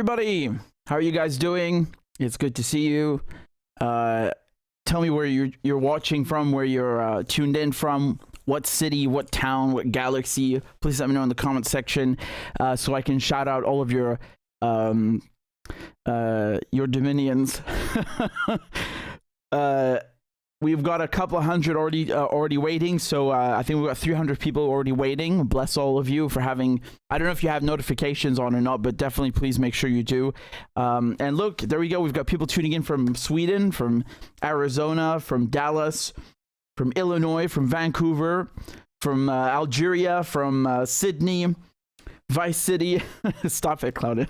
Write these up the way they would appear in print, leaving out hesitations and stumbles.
everybody. How are you guys doing? It's good to see you. Tell me where you're watching from, where you're tuned in from, what city, what town, what galaxy. Please let me know in the comment section so I can shout out all of your dominions. We've got a couple of hundred already waiting, so I think we've got 300 people already waiting. Bless all of you for having, I don't know if you have notifications on or not, but definitely please make sure you do. And look, there we go. We've got people tuning in from Sweden, from Arizona, from Dallas, from Illinois, from Vancouver, from Algeria, from Sydney, Vice City. Stop it, Claudia.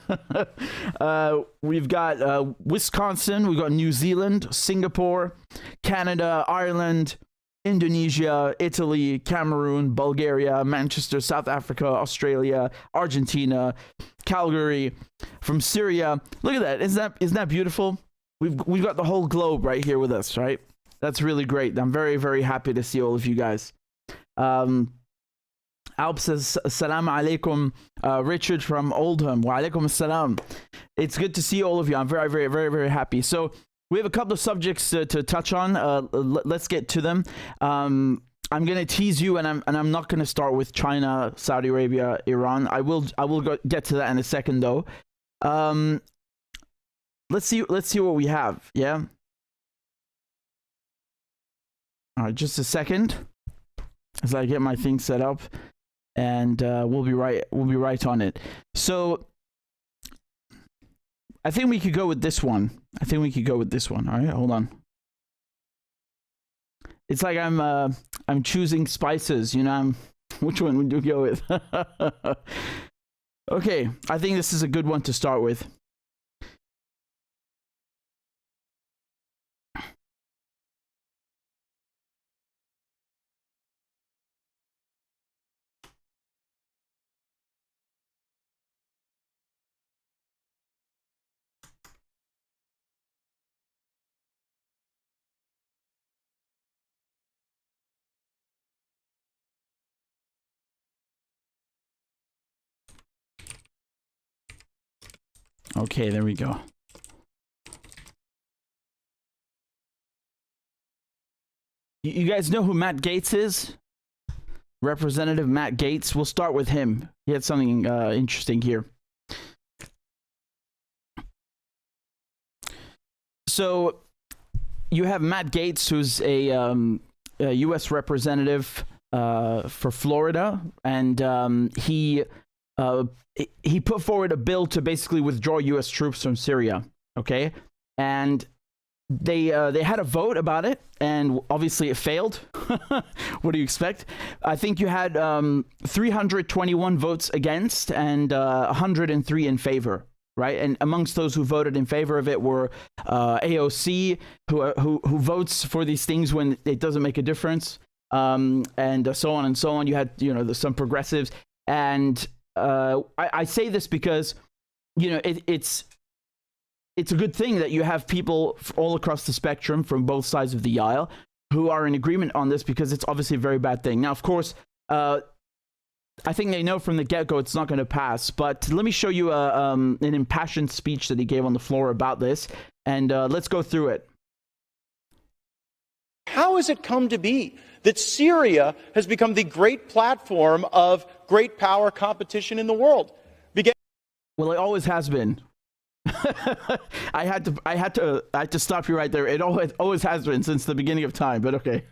We've got Wisconsin, we've got New Zealand, Singapore, Canada, Ireland, Indonesia, Italy, Cameroon, Bulgaria, Manchester, South Africa, Australia, Argentina, Calgary, from Syria. Look at that. Isn't that beautiful? We've got the whole globe right here with us, right? That's really great. I'm very, very happy to see all of you guys. Alp says, Assalamu alaikum, Richard from Oldham. Wa alaikum assalam. It's good to see all of you. I'm very, very, very, very happy. So we have a couple of subjects to touch on. Let's get to them. I'm going to tease you, and I'm not going to start with China, Saudi Arabia, Iran. I will get to that in a second, though. Let's see what we have. Yeah. All right, just a second as I get my thing set up. And we'll be right on it. So I think we could go with this one. All right, hold on. It's like I'm choosing spices, you know. Which one would you go with? Okay, I think this is a good one to start with. Okay, there we go. You guys know who Matt Gaetz is? Representative Matt Gaetz. We'll start with him. He had something interesting here. So you have Matt Gaetz, who's a U.S. representative for Florida, and he put forward a bill to basically withdraw U.S. troops from Syria. Okay, and they had a vote about it, and obviously it failed. What do you expect? I think you had 321 votes against and 103 in favor. Right, and amongst those who voted in favor of it were AOC, who votes for these things when it doesn't make a difference, and so on and so on. You had some progressives, and I say this because it's a good thing that you have people all across the spectrum from both sides of the aisle who are in agreement on this, because it's obviously a very bad thing. Now, of course, I think they know from the get-go it's not going to pass, but let me show you an impassioned speech that he gave on the floor about this, and let's go through it. How has it come to be that Syria has become the great platform of great power competition in the world? Well, it always has been. I had to stop you right there. It always has been since the beginning of time, but okay.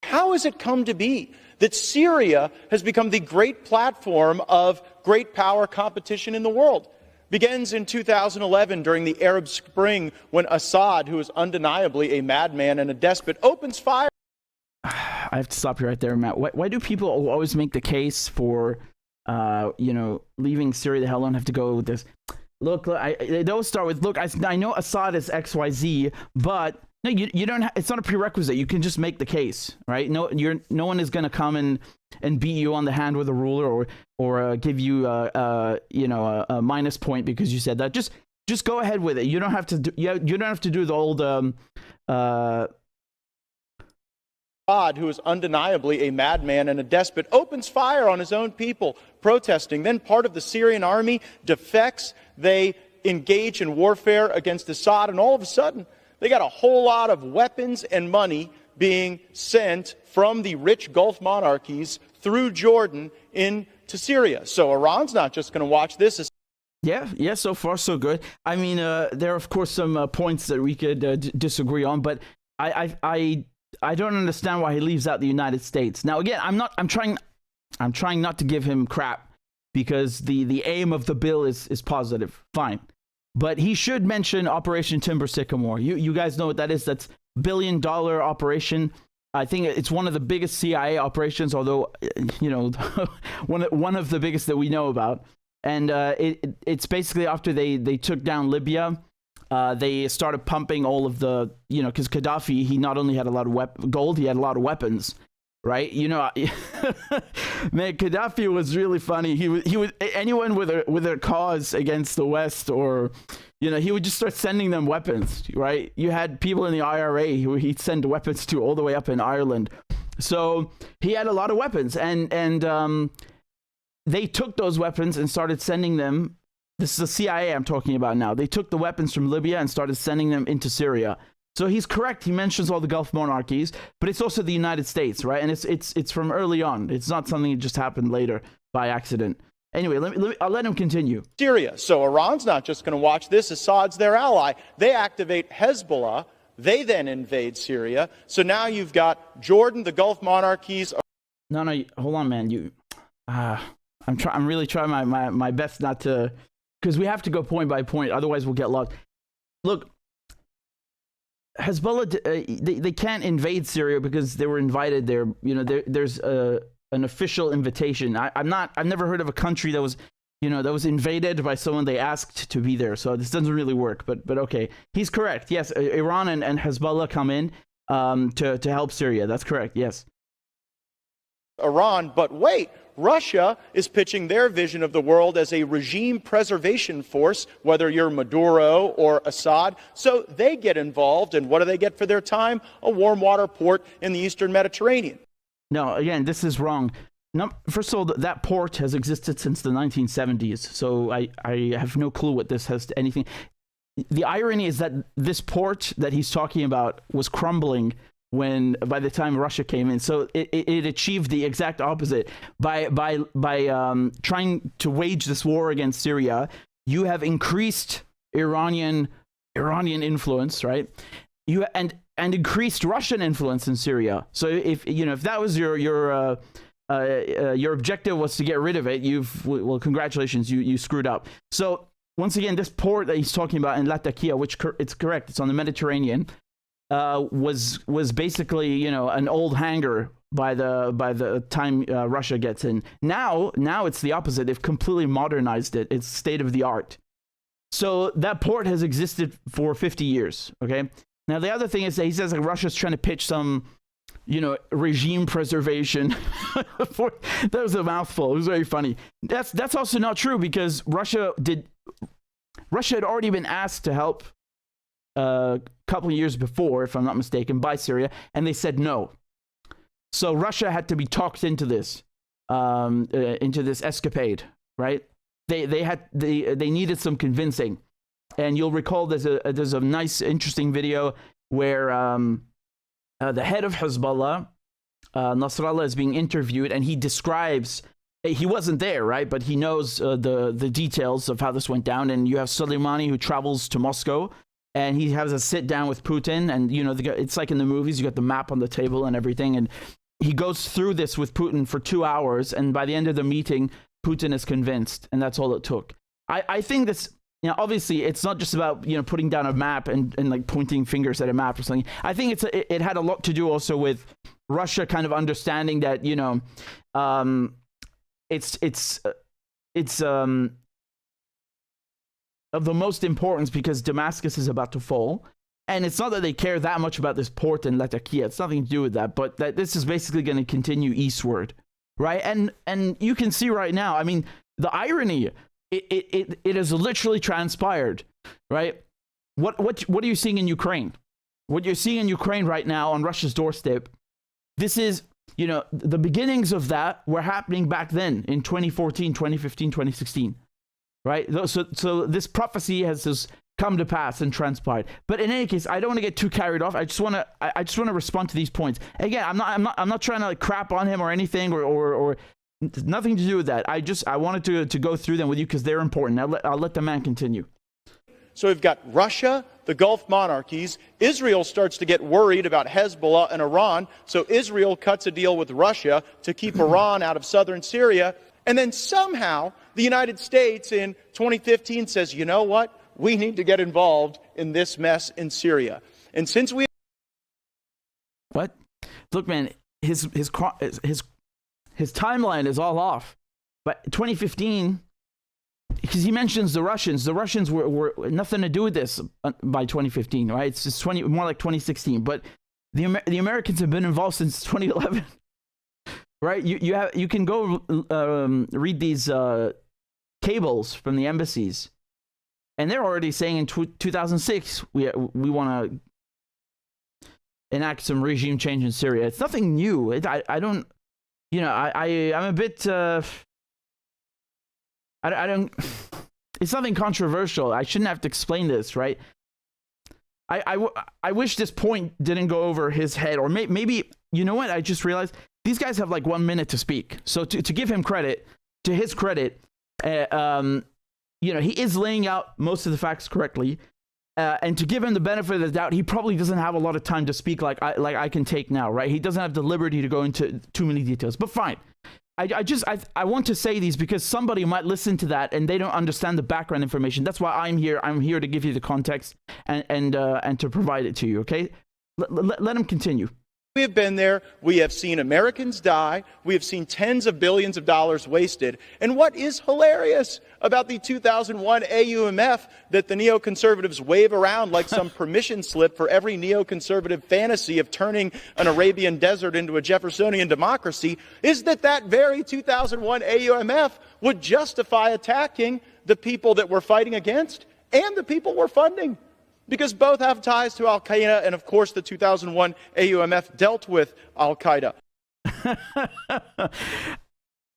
How has it come to be that Syria has become the great platform of great power competition in the world? Begins in 2011 during the Arab Spring, when Assad, who is undeniably a madman and a despot, opens fire. I have to stop you right there, Matt. Why do people always make the case for, leaving Syria the hell alone? Have to go with this. Look, they always start with, look, I know Assad is XYZ, but no, you don't. It's not a prerequisite. You can just make the case, right? No one is going to come and beat you on the hand with a ruler or give you a minus point because you said that. Just go ahead with it. You don't have to do. You don't have to do the old. Assad, who is undeniably a madman and a despot, opens fire on his own people protesting. Then part of the Syrian army defects. They engage in warfare against Assad, and all of a sudden, they got a whole lot of weapons and money being sent from the rich Gulf monarchies through Jordan into Syria. So Iran's not just going to watch this. Yeah, so far so good. I mean, there are of course some points that we could disagree on, but I don't understand why he leaves out the United States. Now again, I'm trying not to give him crap because the aim of the bill is positive. Fine. But he should mention Operation Timber Sycamore. You guys know what that is. That's $1 billion operation. I think it's one of the biggest CIA operations, although, you know, one of the biggest that we know about. And it's basically after they took down Libya, they started pumping all of the, you know, because Gaddafi, he not only had a lot of gold, he had a lot of weapons. Right, you know, man, Gaddafi was really funny. He would anyone with a cause against the West, or you know, he would just start sending them weapons. Right, you had people in the IRA who he'd send weapons to all the way up in Ireland. So he had a lot of weapons, and they took those weapons and started sending them. This is the CIA I'm talking about now. They took the weapons from Libya and started sending them into Syria. So he's correct. He mentions all the Gulf monarchies, but it's also the United States, right? And it's from early on. It's not something that just happened later by accident. Anyway, I'll let him continue. Syria. So Iran's not just going to watch this. Assad's their ally. They activate Hezbollah. They then invade Syria. So now you've got Jordan, the Gulf monarchies. No, hold on, man. I'm really trying my best not to, because we have to go point by point. Otherwise, we'll get lost. Look. Hezbollah, they can't invade Syria because they were invited there. You know, there's an official invitation. I've never heard of a country that was, you know, that was invaded by someone they asked to be there. So this doesn't really work. But okay, he's correct. Yes, Iran and Hezbollah come in to help Syria. That's correct. Yes. Iran, but wait. Russia is pitching their vision of the world as a regime preservation force, whether you're Maduro or Assad. So they get involved, and what do they get for their time? A warm water port in the Eastern Mediterranean. No, again, this is wrong. No, first of all, that port has existed since the 1970s, so I have no clue what this has to anything. The irony is that this port that he's talking about was crumbling by the time Russia came in. So it achieved the exact opposite. By trying to wage this war against Syria, you have increased Iranian influence, right? And increased Russian influence in Syria. So if that was your objective was to get rid of it, congratulations, you screwed up. So once again, this port that he's talking about in Latakia, which it's correct, it's on the Mediterranean, was basically, you know, an old hangar by the time Russia gets in. Now it's the opposite. They've completely modernized it. It's state of the art. So that port has existed for 50 years. Okay. Now the other thing is that he says like Russia's trying to pitch some, you know, regime preservation. That was a mouthful. It was very funny. That's also not true because Russia had already been asked to help a couple of years before, if I'm not mistaken, by Syria, and they said no. So Russia had to be talked into this escapade, right? They needed some convincing, and you'll recall there's a nice, interesting video where the head of Hezbollah, Nasrallah, is being interviewed, and he describes. He wasn't there, right? But he knows the details of how this went down. And you have Soleimani, who travels to Moscow, and he has a sit down with Putin, and you know it's like in the movies. You got the map on the table and everything, and he goes through this with Putin for 2 hours, and by the end of the meeting, Putin is convinced, and that's all it took. I think this, you know, obviously it's not just about, you know, putting down a map and like pointing fingers at a map or something. I think it had a lot to do also with Russia kind of understanding that, you know, it's of the most importance because Damascus is about to fall. And it's not that they care that much about this port in Latakia. It's nothing to do with that, but that this is basically going to continue eastward, right? And you can see right now, I mean, the irony, it has literally transpired, right? What are you seeing in Ukraine? What you're seeing in Ukraine right now on Russia's doorstep, this is, you know, the beginnings of that were happening back then in 2014, 2015, 2016. right? So this prophecy has just come to pass and transpired. But in any case, I don't want to get too carried off. I just want to respond to these points. Again, I'm not trying to like crap on him or anything or nothing to do with that. I wanted to go through them with you because they're important. I'll let the man continue. So we've got Russia, the Gulf monarchies. Israel starts to get worried about Hezbollah and Iran. So Israel cuts a deal with Russia to keep Iran out of southern Syria. And then somehow the United States in 2015 says, you know what? We need to get involved in this mess in Syria. And since we... What? Look, man, his timeline is all off. But 2015, because he mentions the Russians were nothing to do with this by 2015, right? It's just more like 2016. But the Americans have been involved since 2011, right? You can go read these cables from the embassies, and they're already saying in 2006 we want to enact some regime change in Syria. It's nothing new. I don't, I'm a bit. I don't. It's nothing controversial. I shouldn't have to explain this, right? I wish this point didn't go over his head, or maybe you know what? I just realized these guys have like 1 minute to speak. So to give him credit, to his credit, he is laying out most of the facts correctly, and to give him the benefit of the doubt, he probably doesn't have a lot of time to speak like I can take now, right? He doesn't have the liberty to go into too many details. But fine. I want to say these because somebody might listen to that and they don't understand the background information. That's why I'm here. I'm here to give you the context and to provide it to you. Okay, let him continue. We have been there. We have seen Americans die. We have seen tens of billions of dollars wasted. And what is hilarious about the 2001 AUMF that the neoconservatives wave around like some permission slip for every neoconservative fantasy of turning an Arabian desert into a Jeffersonian democracy is that very 2001 AUMF would justify attacking the people that we're fighting against and the people we're funding. Because both have ties to al-Qaeda, and of course the 2001 AUMF dealt with al-Qaeda.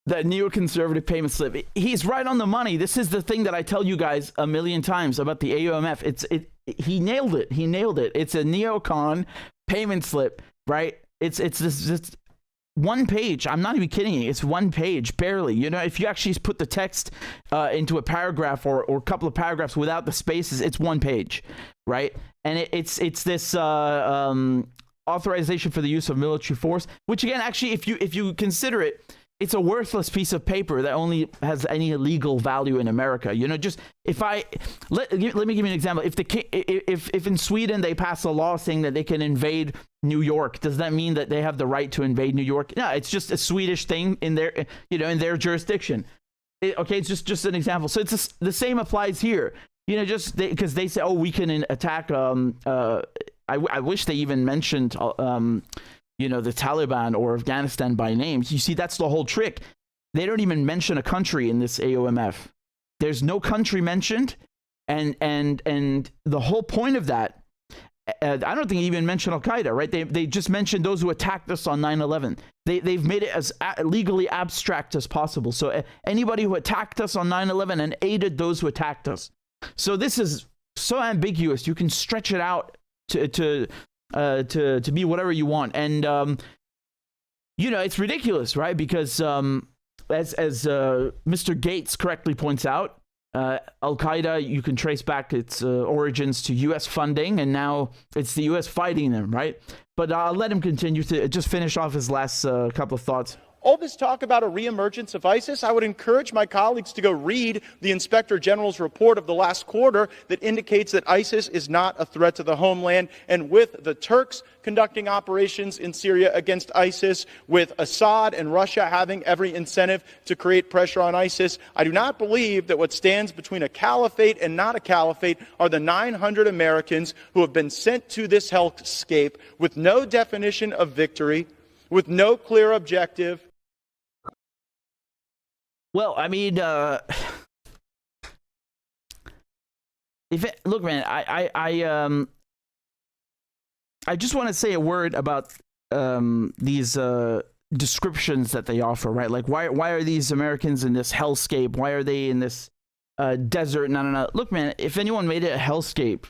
That neoconservative payment slip. He's right on the money. This is the thing that I tell you guys a million times about the AUMF. He nailed it. He nailed it. It's a neocon payment slip, right? It's this one page. I'm not even kidding you. It's one page, barely. If you actually put the text into a paragraph or a couple of paragraphs without the spaces, it's one page, right? And it's this authorization for the use of military force, which again, actually, if you consider it, it's a worthless piece of paper that only has any legal value in America. Just if let me give you an example. If in Sweden they pass a law saying that they can invade New York, does that mean that they have the right to invade New York? No, it's just a Swedish thing in their in their jurisdiction. It's just an example. So it's the same applies here. Just because they say, oh, we can attack. I wish they even mentioned the Taliban or Afghanistan by names. You see, that's the whole trick. They don't even mention a country in this AUMF. There's no country mentioned, and the whole point of that, I don't think they even mention al-Qaeda, right? They just mentioned those who attacked us on 9/11. They've made it as legally abstract as possible. So anybody who attacked us on 9/11 and aided those who attacked us. So this is so ambiguous. You can stretch it out to be whatever you want, and it's ridiculous, right? Because as Mr. Gaetz correctly points out, al-Qaeda, you can trace back its origins to U.S. funding, and now it's the U.S. fighting them, right? But I'll let him continue to just finish off his last couple of thoughts. All this talk about a reemergence of ISIS, I would encourage my colleagues to go read the Inspector General's report of the last quarter that indicates that ISIS is not a threat to the homeland. And with the Turks conducting operations in Syria against ISIS, with Assad and Russia having every incentive to create pressure on ISIS, I do not believe that what stands between a caliphate and not a caliphate are the 900 Americans who have been sent to this hellscape with no definition of victory, with no clear objective. Well, I mean, look, man, I just want to say a word about these descriptions that they offer, right? Like, why are these Americans in this hellscape? Why are they in this desert. No. Look, man, if anyone made it a hellscape,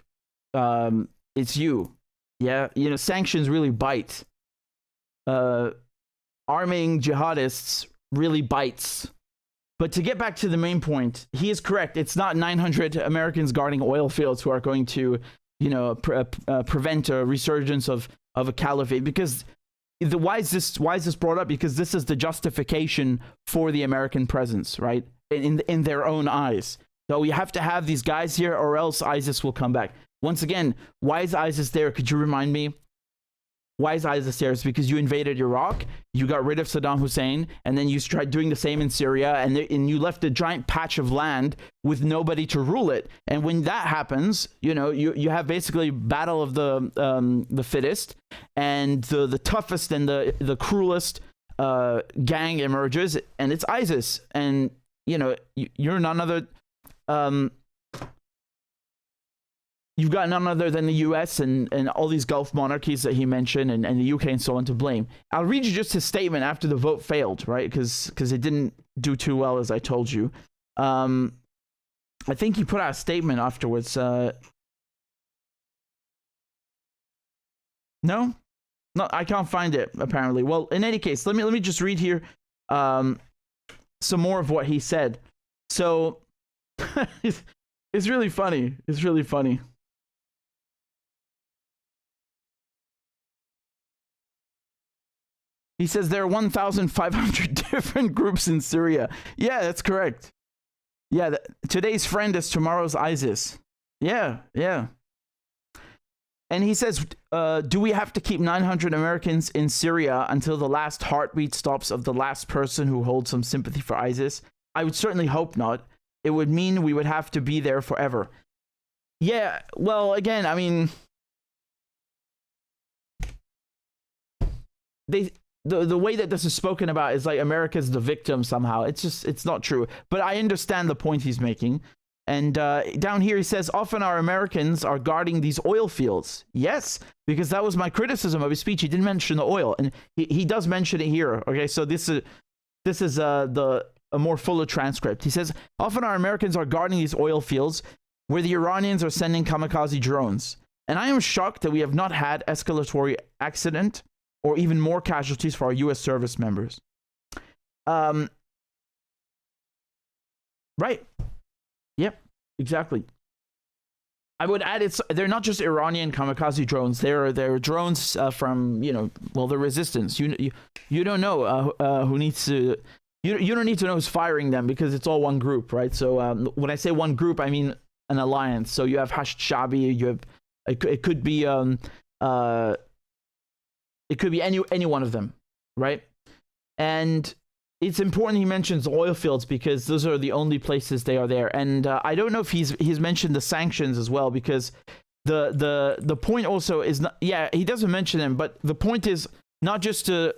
it's you. Yeah, you know, sanctions really bite. Arming jihadists really bites. But to get back to the main point, he is correct. It's not 900 Americans guarding oil fields who are going to, you know, prevent a resurgence of a caliphate. Because why is this brought up? Because this is the justification for the American presence, right? In their own eyes. So we have to have these guys here, or else ISIS will come back. Once again, why is ISIS there? Could you remind me? Why is ISIS there? It's because you invaded Iraq, you got rid of Saddam Hussein, and then you tried doing the same in Syria, and you left a giant patch of land with nobody to rule it. And when that happens, you know, you have basically battle of the fittest, and the toughest and the cruelest gang emerges, and it's ISIS. And you know, you're none other. You've got none other than the US and all these Gulf monarchies that he mentioned, and the UK and so on to blame. I'll read you just his statement after the vote failed, right? Because it didn't do too well, as I told you. I think he put out a statement afterwards. No, I can't find it apparently. Well, in any case, let me just read here some more of what he said. So it's really funny. It's really funny. He says there are 1,500 different groups in Syria. Yeah, that's correct. Yeah, today's friend is tomorrow's ISIS. Yeah. And he says, do we have to keep 900 Americans in Syria until the last heartbeat stops of the last person who holds some sympathy for ISIS? I would certainly hope not. It would mean we would have to be there forever. Yeah, well, again, I mean, the way that this is spoken about is like America's the victim somehow. It's not true. But I understand the point he's making. And down here he says, often our Americans are guarding these oil fields. Yes, because that was my criticism of his speech. He didn't mention the oil, and he does mention it here. Okay, so this is a more fuller transcript. He says, often our Americans are guarding these oil fields where the Iranians are sending kamikaze drones. And I am shocked that we have not had escalatory accident or even more casualties for our U.S. service members. Right. Yep, exactly. I would add, they're not just Iranian kamikaze drones. They're drones from, the resistance. You don't know who needs to. You don't need to know who's firing them because it's all one group, right? So when I say one group, I mean an alliance. So you have Hashd Shabi. You have it could be any one of them, right? And it's important he mentions oil fields because those are the only places they are there. And I don't know if he's mentioned the sanctions as well, because the point also is not, yeah, he doesn't mention them, but the point is not just to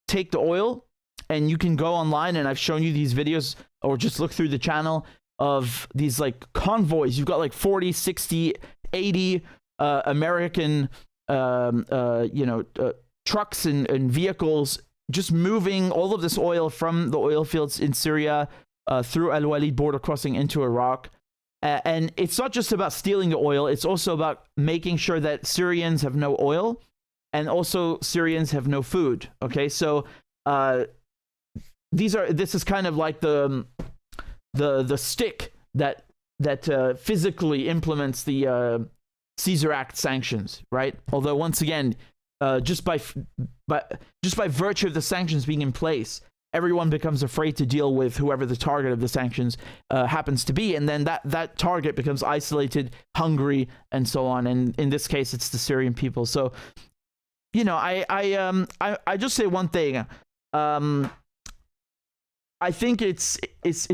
take the oil. And you can go online, and I've shown you these videos, or just look through the channel of these like convoys. You've got like 40, 60, 80 American trucks and vehicles just moving all of this oil from the oil fields in Syria through Al Walid border crossing into Iraq. And it's not just about stealing the oil, it's also about making sure that Syrians have no oil and also Syrians have no food. Okay, so this is kind of like the stick that physically implements the Caesar Act sanctions, right? Although once again, just by virtue of the sanctions being in place, everyone becomes afraid to deal with whoever the target of the sanctions happens to be, and then that target becomes isolated, hungry, and so on. And in this case, it's the Syrian people. So, I just say one thing. I think it's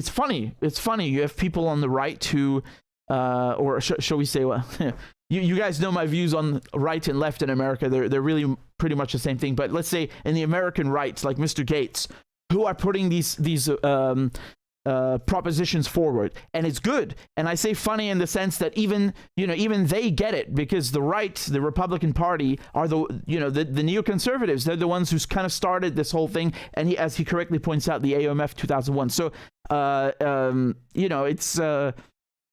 funny. It's funny. You have people on the right who, shall we say, well, you guys know my views on right and left in America. They're really pretty much the same thing. But let's say in the American right, like Mr. Gaetz, who are putting these propositions forward, and it's good. And I say funny in the sense that even they get it, because the right, the Republican Party, are the neoconservatives. They're the ones who's kind of started this whole thing. And as he correctly points out, the AOMF 2001. So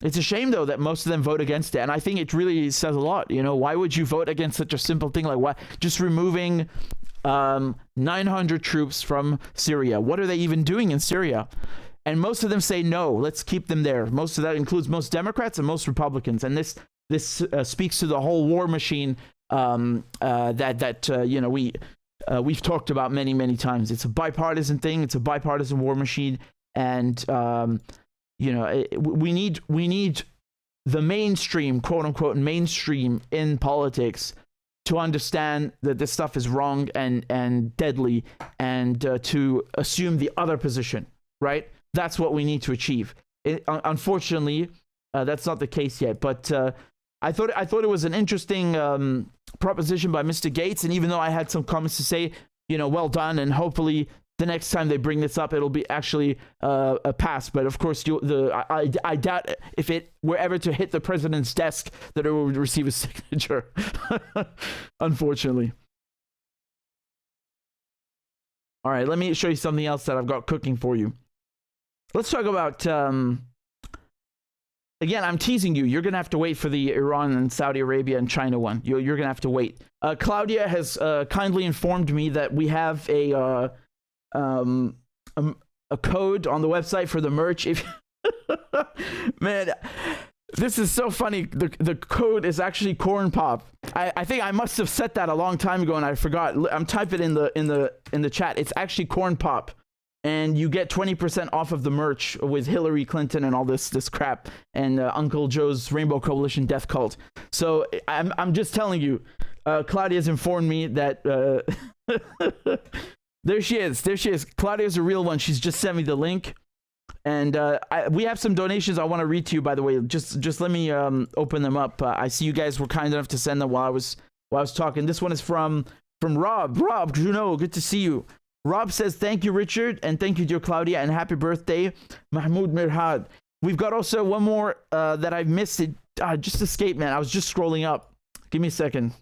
it's a shame though that most of them vote against it, and I think it really says a lot. Why would you vote against such a simple thing like just removing 900 troops from Syria? What are they even doing in Syria? And most of them say no, let's keep them there. Most of that includes most Democrats and most Republicans. And this speaks to the whole war machine we've talked about many times. It's a bipartisan thing. It's a bipartisan war machine, and we need the mainstream, quote unquote mainstream in politics, to understand that this stuff is wrong and deadly, and to assume the other position, right? That's what we need to achieve. Unfortunately, that's not the case yet. But I thought it was an interesting proposition by Mr. Gaetz, and even though I had some comments to say, well done, and hopefully the next time they bring this up, it'll be actually a pass. But of course, I doubt if it were ever to hit the president's desk that it would receive a signature. Unfortunately. All right, let me show you something else that I've got cooking for you. Let's talk about, again, I'm teasing you. You're going to have to wait for the Iran and Saudi Arabia and China one. You're going to have to wait. Claudia has kindly informed me that we have a code on the website for the merch. Man, this is so funny. The code is actually corn pop. I think I must have set that a long time ago and I forgot. I'm typing in the chat. It's actually corn pop. And you get 20% off of the merch with Hillary Clinton and all this crap, and Uncle Joe's Rainbow Coalition Death Cult. So I'm just telling you, Claudia's informed me that there she is. Claudia's a real one. She's just sent me the link, and we have some donations I want to read to you. By the way, just let me open them up. I see you guys were kind enough to send them while I was talking. This one is from Rob. Rob, Juno, good to see you. Rob says, thank you, Richard, and thank you, dear Claudia, and happy birthday, Mahmoud Mirhad. We've got also one more that I've missed. It just escaped, man. I was just scrolling up. Give me a second.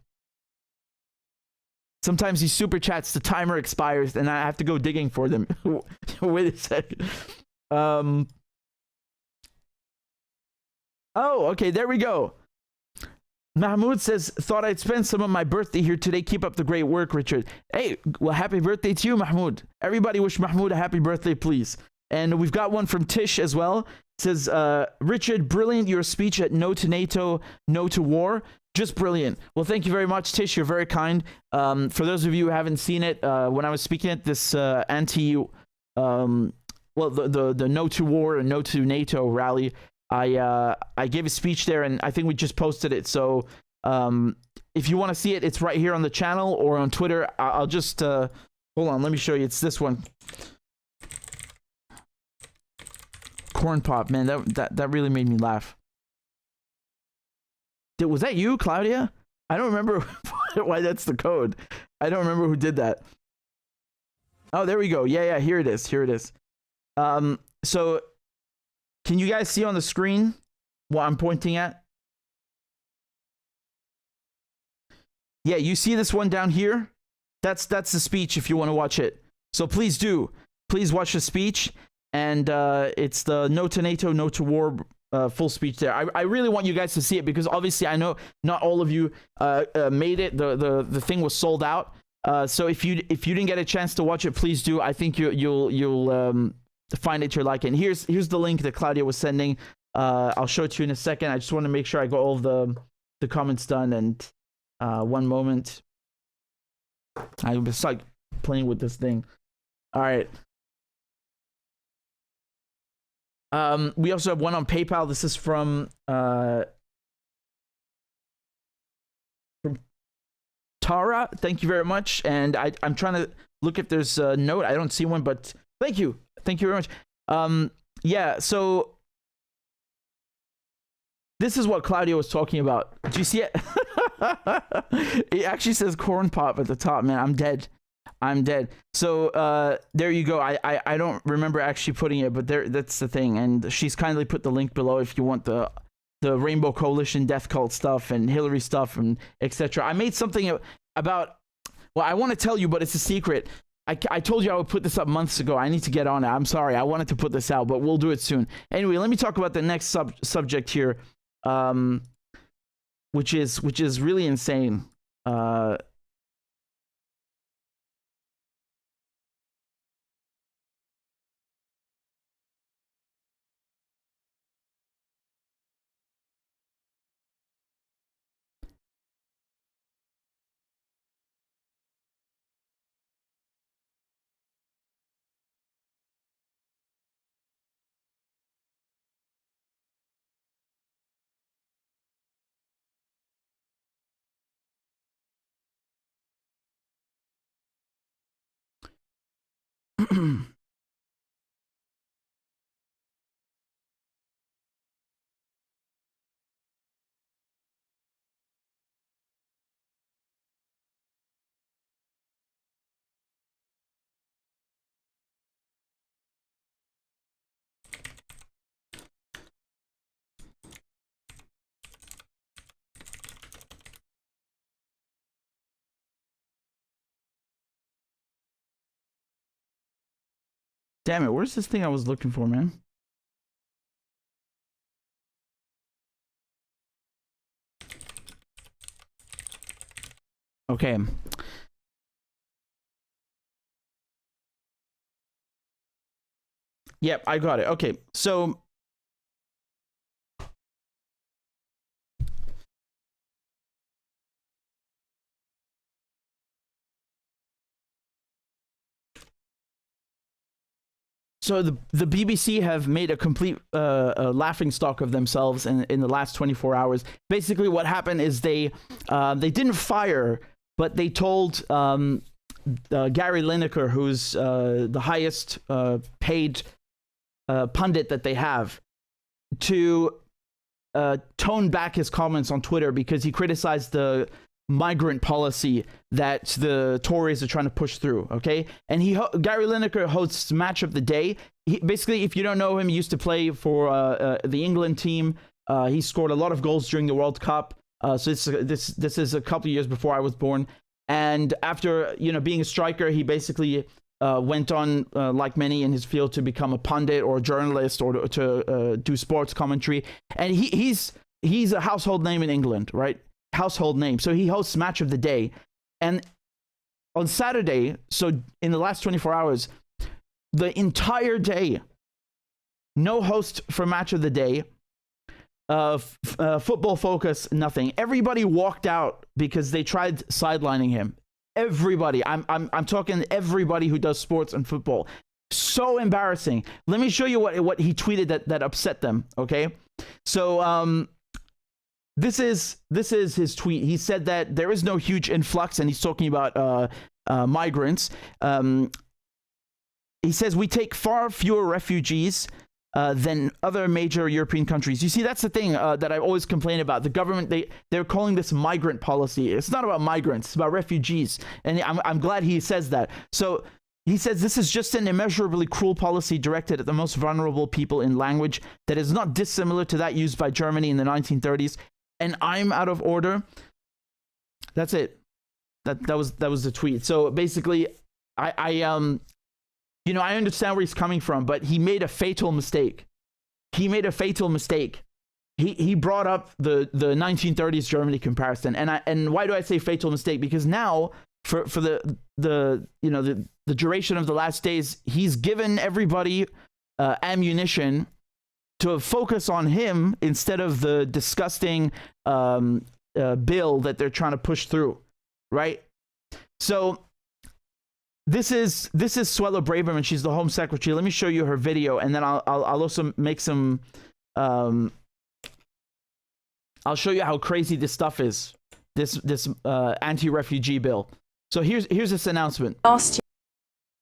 Sometimes these super chats, the timer expires, and I have to go digging for them. Wait a second. Oh, okay, there we go. Mahmoud says, thought I'd spend some of my birthday here today. Keep up the great work, Richard. Hey, well, happy birthday to you, Mahmoud. Everybody wish Mahmoud a happy birthday, please. And we've got one from Tish as well. It says, Richard, brilliant, your speech at No to NATO, No to War. Just brilliant. Well, thank you very much, Tish. You're very kind. For those of you who haven't seen it, when I was speaking at this the No to War and No to NATO rally, I gave a speech there, and I think we just posted it. So if you want to see it, it's right here on the channel or on Twitter. I'll just hold on, let me show you. It's this one. Corn pop, man, that really made me laugh. Was that you, Claudia? I don't remember why that's the code. I don't remember who did that. Oh, there we go. Yeah, here it is. So can you guys see on the screen what I'm pointing at? Yeah, you see this one down here? That's the speech if you want to watch it. So please do. Please watch the speech. And it's the No to NATO, No to War full speech there. I really want you guys to see it because obviously I know not all of you made it. The thing was sold out. So if you didn't get a chance to watch it, please do. I think you'll find it to your liking. Here's the link that Claudia was sending. I'll show it to you in a second. I just want to make sure I got all the comments done. And one moment. I was like playing with this thing. All right. We also have one on PayPal. This is from Tara. Thank you very much. And I'm trying to look if there's a note. I don't see one, but thank you. Thank you very much. Yeah, so this is what Claudia was talking about. Do you see it? It actually says corn pop at the top, man. I'm dead. I'm dead. So there you go. I don't remember actually putting it, but that's the thing. And she's kindly put the link below if you want the Rainbow Coalition death cult stuff and Hillary stuff and etc. I made something about, well, I want to tell you, but it's a secret. I told you I would put this up months ago. I need to get on it. I'm sorry. I wanted to put this out, but we'll do it soon. Anyway, let me talk about the next subject here, which is really insane. Damn it, where's this thing I was looking for, man? Okay. Yep, I got it. Okay, so the BBC have made a complete laughing stock of themselves in the last 24 hours. Basically, what happened is they didn't fire, but they told Gary Lineker, who's the highest paid pundit that they have, to tone back his comments on Twitter because he criticized the migrant policy that the Tories are trying to push through. Okay, and Gary Lineker hosts Match of the Day. Basically, if you don't know him, he used to play for the England team. He scored a lot of goals during the World Cup. So this is a couple of years before I was born. And after being a striker, he basically went on, like many in his field, to become a pundit or a journalist or to do sports commentary. And he's a household name in England, right? Household name. So he hosts Match of the Day. And on Saturday, so in the last 24 hours, the entire day, no host for Match of the Day, Football Focus, nothing. Everybody walked out because they tried sidelining him. Everybody. I'm talking everybody who does sports and football. So embarrassing. Let me show you what he tweeted that upset them, okay? So this is his tweet. He said that there is no huge influx, and he's talking about migrants. He says we take far fewer refugees than other major European countries. You see, that's the thing that I always complain about. The government, they're calling this migrant policy. It's not about migrants, it's about refugees. And I'm glad he says that. So he says this is just an immeasurably cruel policy directed at the most vulnerable people in language that is not dissimilar to that used by Germany in the 1930s. And I'm out of order. That's it. That was the tweet. So basically, I understand where he's coming from, but he made a fatal mistake. He brought up the 1930s Germany comparison, and why do I say fatal mistake? Because now, for the duration of the last days, he's given everybody ammunition to focus on him instead of the disgusting bill that they're trying to push through, right? So this is Suella Braverman. She's the Home Secretary. Let me show you her video, and then I'll also make some. I'll show you how crazy this stuff is. This anti-refugee bill. So here's this announcement. Last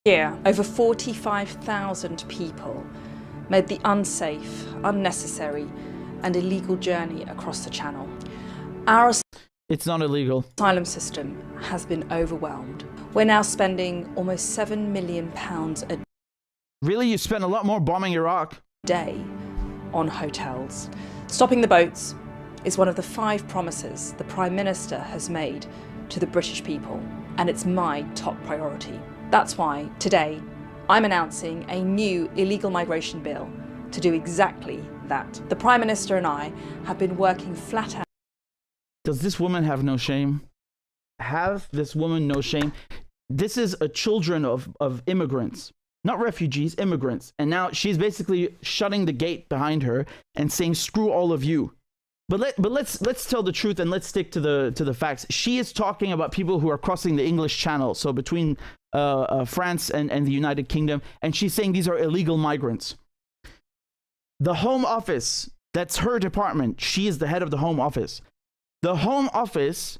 year, over 45,000 people made the unsafe, unnecessary, and illegal journey across the Channel. Our It's not illegal. asylum system has been overwhelmed. We're now spending almost £7 million a Really? You spent a lot more bombing Iraq? day on hotels. Stopping the boats is one of the 5 promises the Prime Minister has made to the British people, and it's my top priority. That's why today I'm announcing a new illegal migration bill to do exactly that. The Prime Minister and I have been working flat out. Does this woman have no shame? Have this woman no shame? This is a children of immigrants, not refugees, immigrants. And now she's basically shutting the gate behind her and saying, screw all of you. But let's tell the truth and let's stick to the facts. She is talking about people who are crossing the English Channel, so between France and the United Kingdom, and she's saying these are illegal migrants. The Home Office, that's her department. She is the head of the Home Office. The Home Office,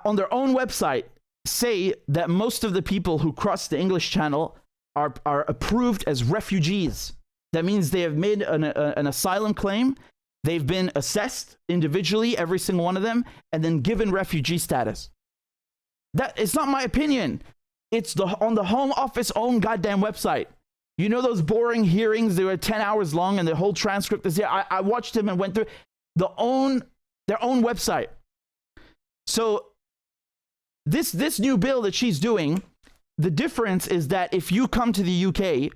on their own website, say that most of the people who cross the English Channel are approved as refugees. That means they have made an asylum claim. They've been assessed individually, every single one of them, and then given refugee status. That it's not my opinion. It's on the Home Office own goddamn website. You know those boring hearings? They were 10 hours long, and the whole transcript is there. I watched them and went through their own website. So this new bill that she's doing, the difference is that if you come to the UK,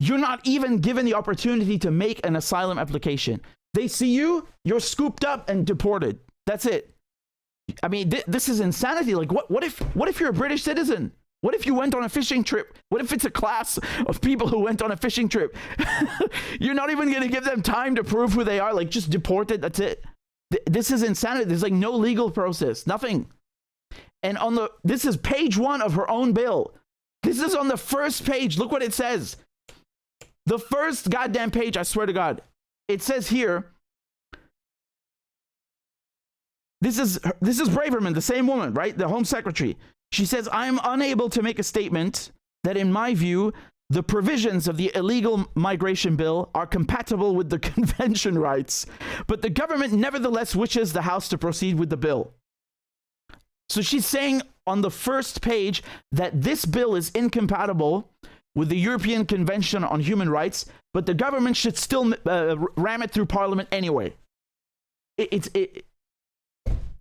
you're not even given the opportunity to make an asylum application. They see you, you're scooped up and deported. That's it. I mean, this is insanity. Like, what if you're a British citizen? What if you went on a fishing trip? What if it's a class of people who went on a fishing trip? You're not even going to give them time to prove who they are. Like, just deported. That's it. This is insanity. There's like no legal process, nothing. And this is page 1 of her own bill. This is on the first page. Look what it says. The first goddamn page, I swear to God. It says here, this is Braverman, the same woman, right? The Home Secretary. She says, I'm unable to make a statement that in my view, the provisions of the illegal migration bill are compatible with the convention rights, but the government nevertheless wishes the House to proceed with the bill. So she's saying on the first page that this bill is incompatible with the European Convention on Human Rights, but the government should still ram it through Parliament anyway.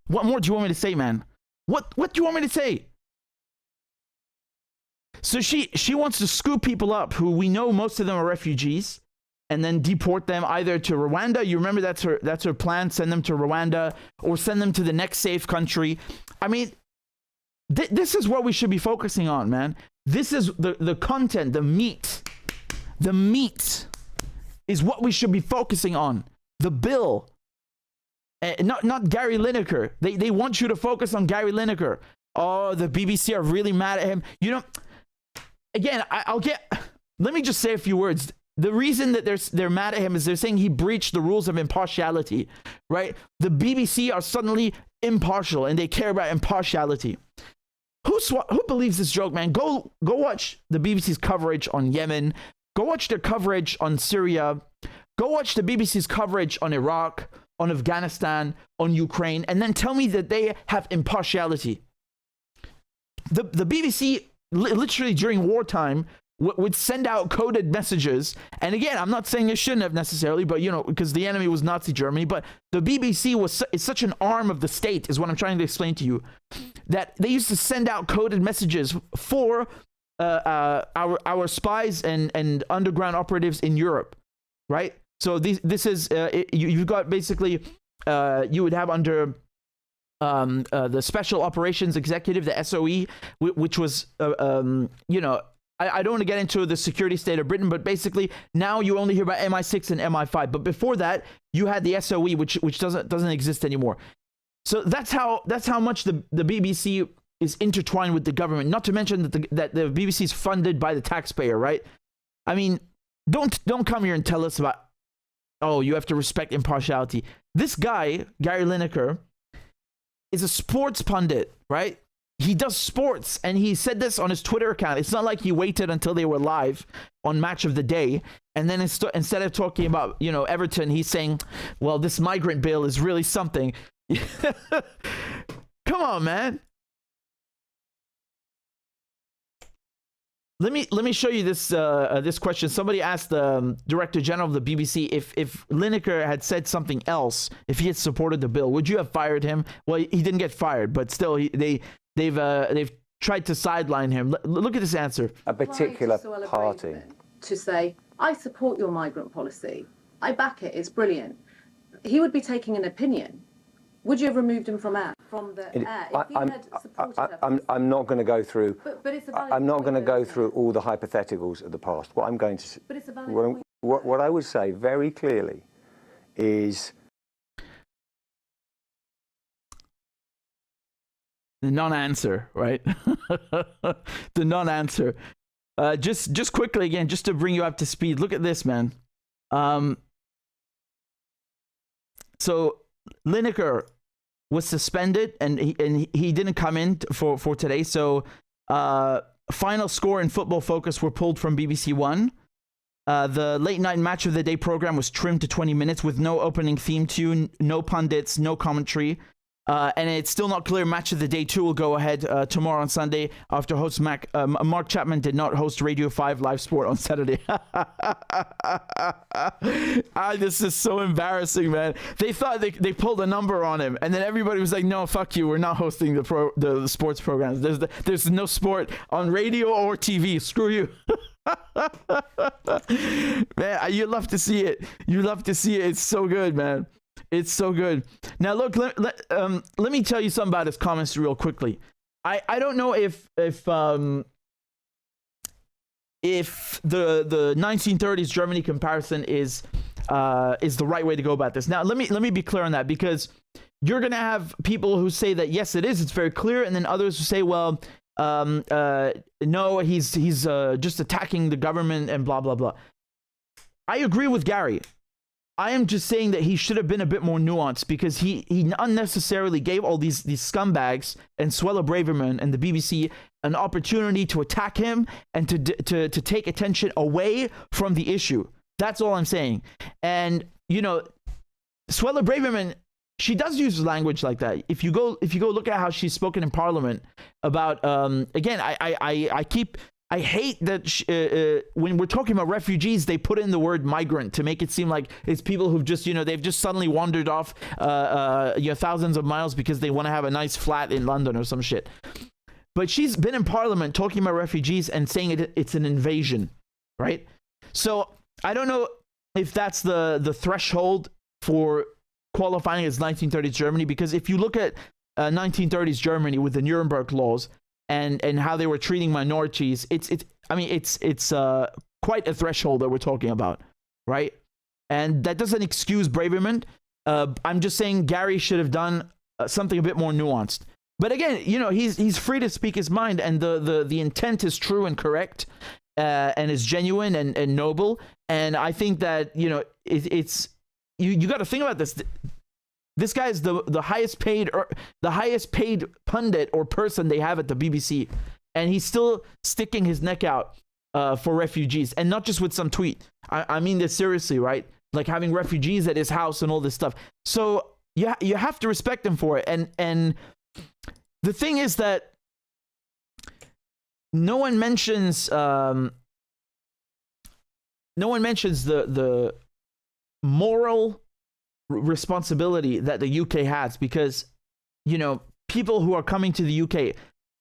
What more do you want me to say, man? What do you want me to say? So she wants to scoop people up who we know most of them are refugees and then deport them either to Rwanda. You remember that's her plan, send them to Rwanda or send them to the next safe country. I mean, this is what we should be focusing on, man. This is the content, the meat. The meat is what we should be focusing on. The bill. Not Gary Lineker. They want you to focus on Gary Lineker. Oh, the BBC are really mad at him. You know, again, let me just say a few words. The reason that they're mad at him is they're saying he breached the rules of impartiality, right? The BBC are suddenly impartial and they care about impartiality. Who believes this joke, man? Go watch the BBC's coverage on Yemen. Go watch their coverage on Syria. Go watch the BBC's coverage on Iraq, on Afghanistan, on Ukraine, and then tell me that they have impartiality. The BBC literally during wartime would send out coded messages. And again, I'm not saying they shouldn't have necessarily, but you know, because the enemy was Nazi Germany, but the BBC is such an arm of the state, is what I'm trying to explain to you, that they used to send out coded messages for our spies and underground operatives in Europe, right? So this is you've got basically you would have under the Special Operations Executive, the SOE, which was you know, I don't want to get into the security state of Britain, but basically now you only hear about MI6 and MI5. But before that, you had the SOE, which doesn't exist anymore. So that's how much the BBC is intertwined with the government. Not to mention that the BBC is funded by the taxpayer, right? I mean, don't come here and tell us about, oh, you have to respect impartiality. This guy, Gary Lineker, is a sports pundit, right? He does sports, and he said this on his Twitter account. It's not like he waited until they were live on Match of the Day, and then instead of talking about, you know, Everton, he's saying, well, this migrant bill is really something. Come on, man. Let me show you this this question. Somebody asked the Director General of the BBC if Lineker had said something else, if he had supported the bill, would you have fired him? Well, he didn't get fired, but still, they've tried to sideline him. Look at this answer. A particular party to say, I support your migrant policy. I back it. It's brilliant. He would be taking an opinion. Would you have removed him from the air? If he had supported I'm not going to go through. But it's a valid I'm not point, going to though, go isn't through it? all the hypotheticals of the past. What I'm going to, But it's a valid point. what I would say very clearly is the non-answer, right? The non-answer. Just quickly again, just to bring you up to speed. Look at this, man. So Lineker was suspended, and he didn't come in for today. So final score and Football Focus were pulled from BBC One. The late night match of the day program was trimmed to 20 minutes with no opening theme tune, no pundits, no commentary. And it's still not clear. Match of the Day 2 will go ahead tomorrow on Sunday after host Mark Chapman did not host Radio 5 Live Sport on Saturday. This is so embarrassing, man. They thought they pulled a number on him, and then everybody was like, no, fuck you. We're not hosting the sports programs. There's no sport on radio or TV. Screw you. Man, you love to see it. You love to see it. It's so good, man. It's so good. Now, look, let me tell you something about his comments real quickly. I don't know if the 1930s Germany comparison is the right way to go about this. Now, let me be clear on that, because you're gonna have people who say that yes, it is. It's very clear, and then others who say, well, no, he's just attacking the government and blah blah blah. I agree with Gary. I am just saying that he should have been a bit more nuanced, because he unnecessarily gave all these scumbags and Suella Braverman and the BBC an opportunity to attack him and to take attention away from the issue. That's all I'm saying. And you know, Suella Braverman, she does use language like that. If you go look at how she's spoken in Parliament about again, I hate that when we're talking about refugees, they put in the word migrant to make it seem like it's people who've just, they've just suddenly wandered off thousands of miles because they want to have a nice flat in London or some shit. But she's been in Parliament talking about refugees and saying it's an invasion, right? So I don't know if that's the threshold for qualifying as 1930s Germany, because if you look at 1930s Germany with the Nuremberg laws, and how they were treating minorities, it's quite a threshold that we're talking about, right? And that doesn't excuse Braverman. I'm just saying Gary should have done something a bit more nuanced. But again, he's free to speak his mind, and the intent is true and correct, and is genuine and noble. And I think that it's you got to think about this. This guy is the highest paid pundit or person they have at the BBC, and he's still sticking his neck out for refugees, and not just with some tweet. I mean this seriously, right? Like having refugees at his house and all this stuff. So you have to respect him for it. And the thing is that no one mentions the moral responsibility that the UK has, because people who are coming to the UK,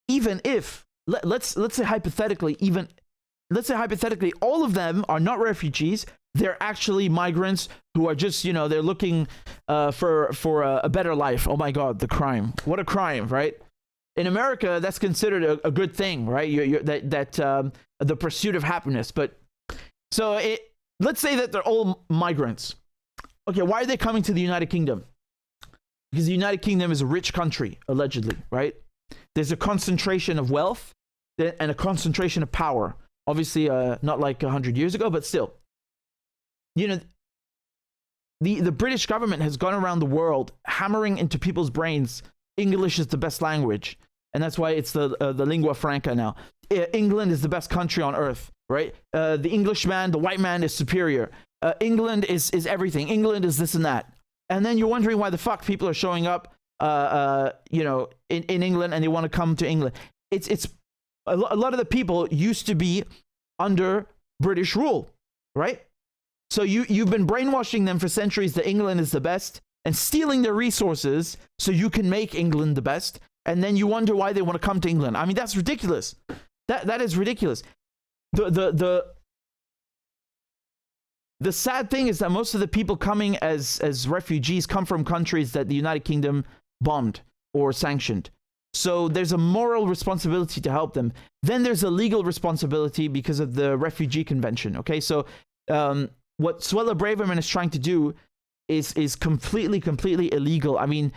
even if let's say hypothetically all of them are not refugees, they're actually migrants who are just they're looking for a better life. Oh my God, the crime! What a crime, right? In America, that's considered a good thing, right? The pursuit of happiness. But so let's say that they're all migrants. Okay, why are they coming to the United Kingdom? Because the United Kingdom is a rich country, allegedly, right? There's a concentration of wealth and a concentration of power. Obviously, not like 100 years ago, but still. The British government has gone around the world hammering into people's brains English is the best language. And that's why it's the lingua franca now. England is the best country on earth, right? The Englishman, the white man is superior. England is everything. England is this and that. And then you're wondering why the fuck people are showing up, in England, and they want to come to England. It's a lot of the people used to be under British rule, right? So you've been brainwashing them for centuries that England is the best and stealing their resources so you can make England the best. And then you wonder why they want to come to England. I mean, that's ridiculous. That is ridiculous. The sad thing is that most of the people coming as refugees come from countries that the United Kingdom bombed or sanctioned. So there's a moral responsibility to help them. Then there's a legal responsibility because of the Refugee Convention. Okay, so what Suella Braverman is trying to do is completely illegal. I mean,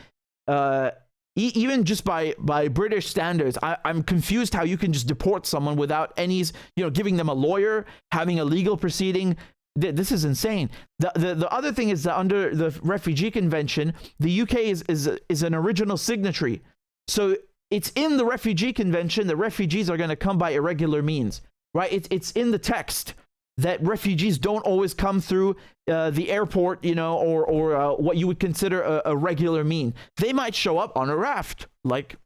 even just by British standards, I'm confused how you can just deport someone without any, giving them a lawyer, having a legal proceeding. This is insane. The other thing is that under the Refugee Convention, the UK is an original signatory. So it's in the Refugee Convention that refugees are going to come by irregular means, right? It's in the text that refugees don't always come through the airport, or what you would consider a regular mean. They might show up on a raft, like,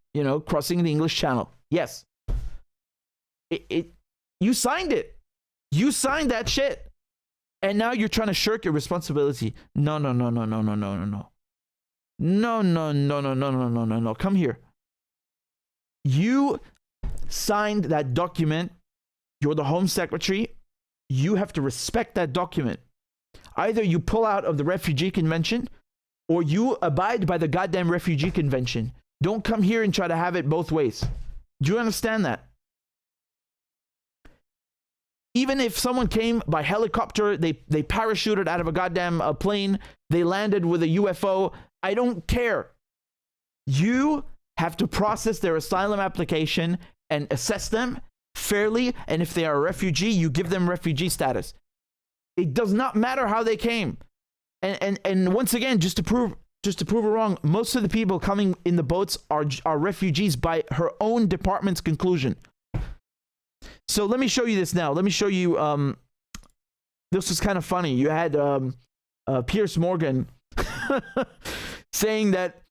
crossing the English Channel. Yes. You signed it. You signed that shit. And now you're trying to shirk your responsibility. No. Come here. You signed that document. You're the Home Secretary. You have to respect that document. Either you pull out of the Refugee Convention or you abide by the goddamn Refugee Convention. Don't come here and try to have it both ways. Do you understand that? Even if someone came by helicopter, they parachuted out of a goddamn plane, they landed with a UFO, I don't care. You have to process their asylum application and assess them fairly, and if they are a refugee, you give them refugee status. It does not matter how they came. And once again, just to prove it wrong, most of the people coming in the boats are refugees by her own department's conclusion. So let me show you this now. Let me show you, this was kind of funny. You had Piers Morgan saying that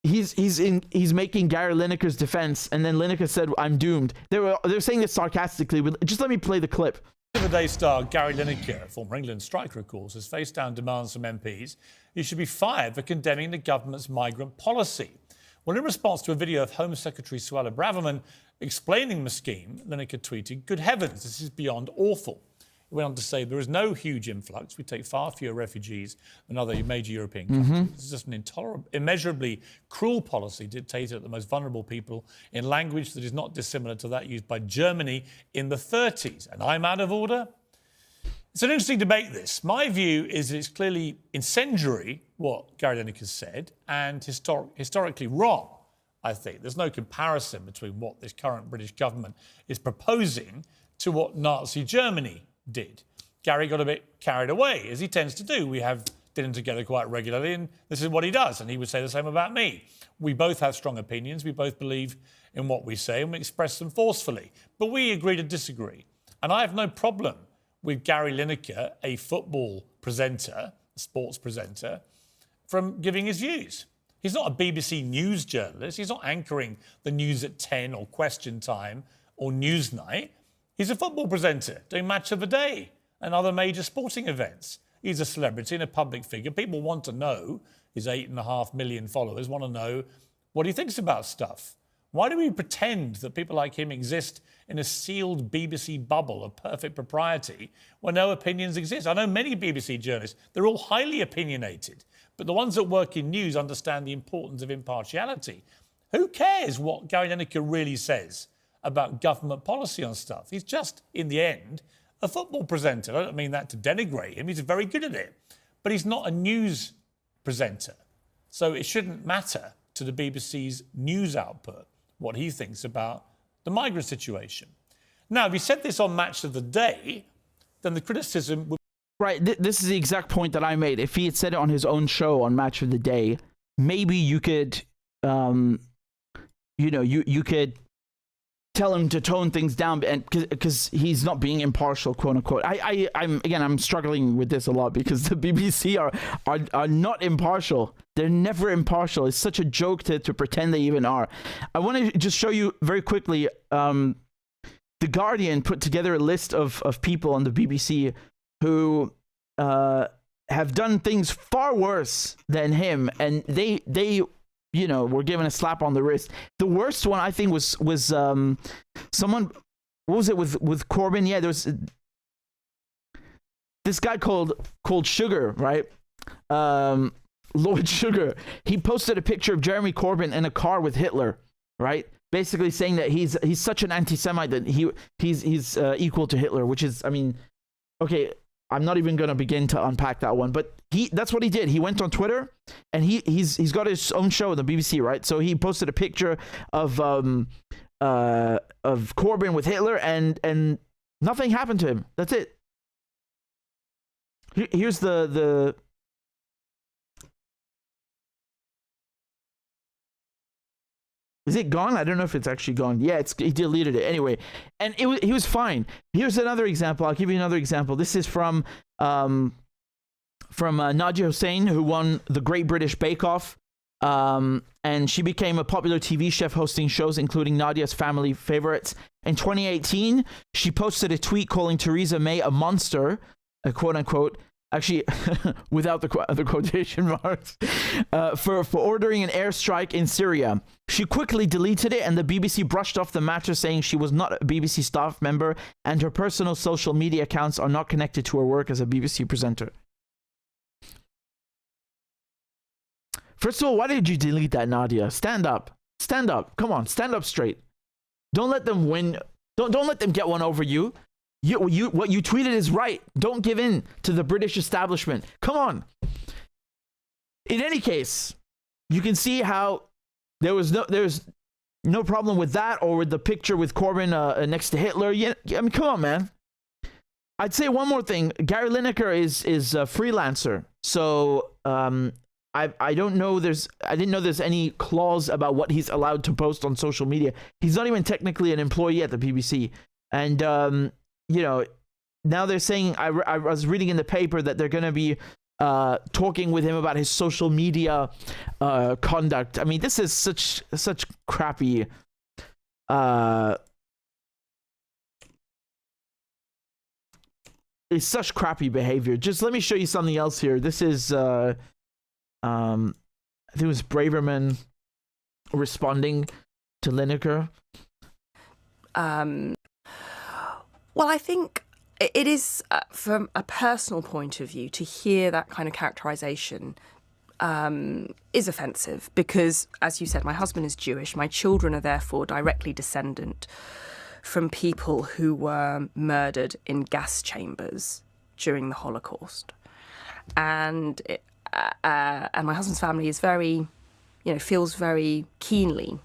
he's making Gary Lineker's defense, and then Lineker said, "I'm doomed." They're saying this sarcastically. Just let me play the clip. The Day star Gary Lineker, former England striker of course, has faced down demands from MPs. He should be fired for condemning the government's migrant policy. Well, in response to a video of Home Secretary Suella Braverman explaining the scheme, Lineker tweeted, "Good heavens, this is beyond awful." He went on to say, "There is no huge influx. We take far fewer refugees than other major European countries. It's just an immeasurably cruel policy dictated at the most vulnerable people in language that is not dissimilar to that used by Germany in the 30s. And I'm out of order?" It's an interesting debate, this. My view is it's clearly incendiary, what Gary Lineker said, and historically wrong, I think. There's no comparison between what this current British government is proposing to what Nazi Germany did. Gary got a bit carried away, as he tends to do. We have dinner together quite regularly, and this is what he does, and he would say the same about me. We both have strong opinions, we both believe in what we say, and we express them forcefully. But we agree to disagree. And I have no problem with Gary Lineker, a football presenter, a sports presenter, from giving his views. He's not a BBC News journalist. He's not anchoring the news at 10 or Question Time or Newsnight. He's a football presenter doing Match of the Day and other major sporting events. He's a celebrity and a public figure. People want to know, his 8.5 million followers want to know what he thinks about stuff. Why do we pretend that people like him exist in a sealed BBC bubble of perfect propriety where no opinions exist? I know many BBC journalists, they're all highly opinionated, but the ones that work in news understand the importance of impartiality. Who cares what Gary Lineker really says about government policy on stuff? He's just, in the end, a football presenter. I don't mean that to denigrate him. He's very good at it. But he's not a news presenter. So it shouldn't matter to the BBC's news output what he thinks about the migrant situation. Now, if he said this on Match of the Day, then the criticism would... Right, this is the exact point that I made. If he had said it on his own show on Match of the Day, maybe you could, you could tell him to tone things down, and because he's not being impartial, quote unquote. I'm struggling with this a lot because the BBC are not impartial. They're never impartial. It's such a joke to pretend they even are. I want to just show you very quickly The Guardian put together a list of people on the BBC who have done things far worse than him, and they were given a slap on the wrist. The worst one, I think, was someone. What was it with Corbyn? Yeah, there's this guy called Sugar, right? Lord Sugar. He posted a picture of Jeremy Corbyn in a car with Hitler, right? Basically saying that he's such an anti-Semite that he's equal to Hitler, which is, I mean, okay, I'm not even gonna begin to unpack that one, but that's what he did. He went on Twitter, and he's got his own show on the BBC, right? So he posted a picture of Corbyn with Hitler, and nothing happened to him. That's it. Here's the Is it gone? I don't know if it's actually gone. Yeah, he deleted it anyway, and he was fine. Here's another example. I'll give you another example. This is from Nadia Hussain, who won the Great British Bake Off, and she became a popular TV chef hosting shows, including Nadia's Family Favorites. In 2018, she posted a tweet calling Theresa May a monster, a quote unquote. Actually, without the quotation marks, for ordering an airstrike in Syria. She quickly deleted it, and the BBC brushed off the matter, saying she was not a BBC staff member and her personal social media accounts are not connected to her work as a BBC presenter. First of all, why did you delete that, Nadia? Stand up. Stand up. Come on, stand up straight. Don't let them win. Don't let them get one over you. What you tweeted is right. Don't give in to the British establishment. Come on. In any case, you can see how there's no problem with that, or with the picture with Corbyn next to Hitler. Yeah, I mean, come on, man. I'd say one more thing. Gary Lineker is a freelancer, so I don't know. I didn't know there's any clause about what he's allowed to post on social media. He's not even technically an employee at the BBC, and now they're saying, I was reading in the paper that they're going to be talking with him about his social media conduct. I mean, this is such crappy. It's such crappy behavior. Just let me show you something else here. This is, I think it was Braverman responding to Lineker. Well, I think it is, from a personal point of view, to hear that kind of characterisation is offensive because, as you said, my husband is Jewish. My children are therefore directly descendant from people who were murdered in gas chambers during the Holocaust. And my husband's family is very, feels very keenly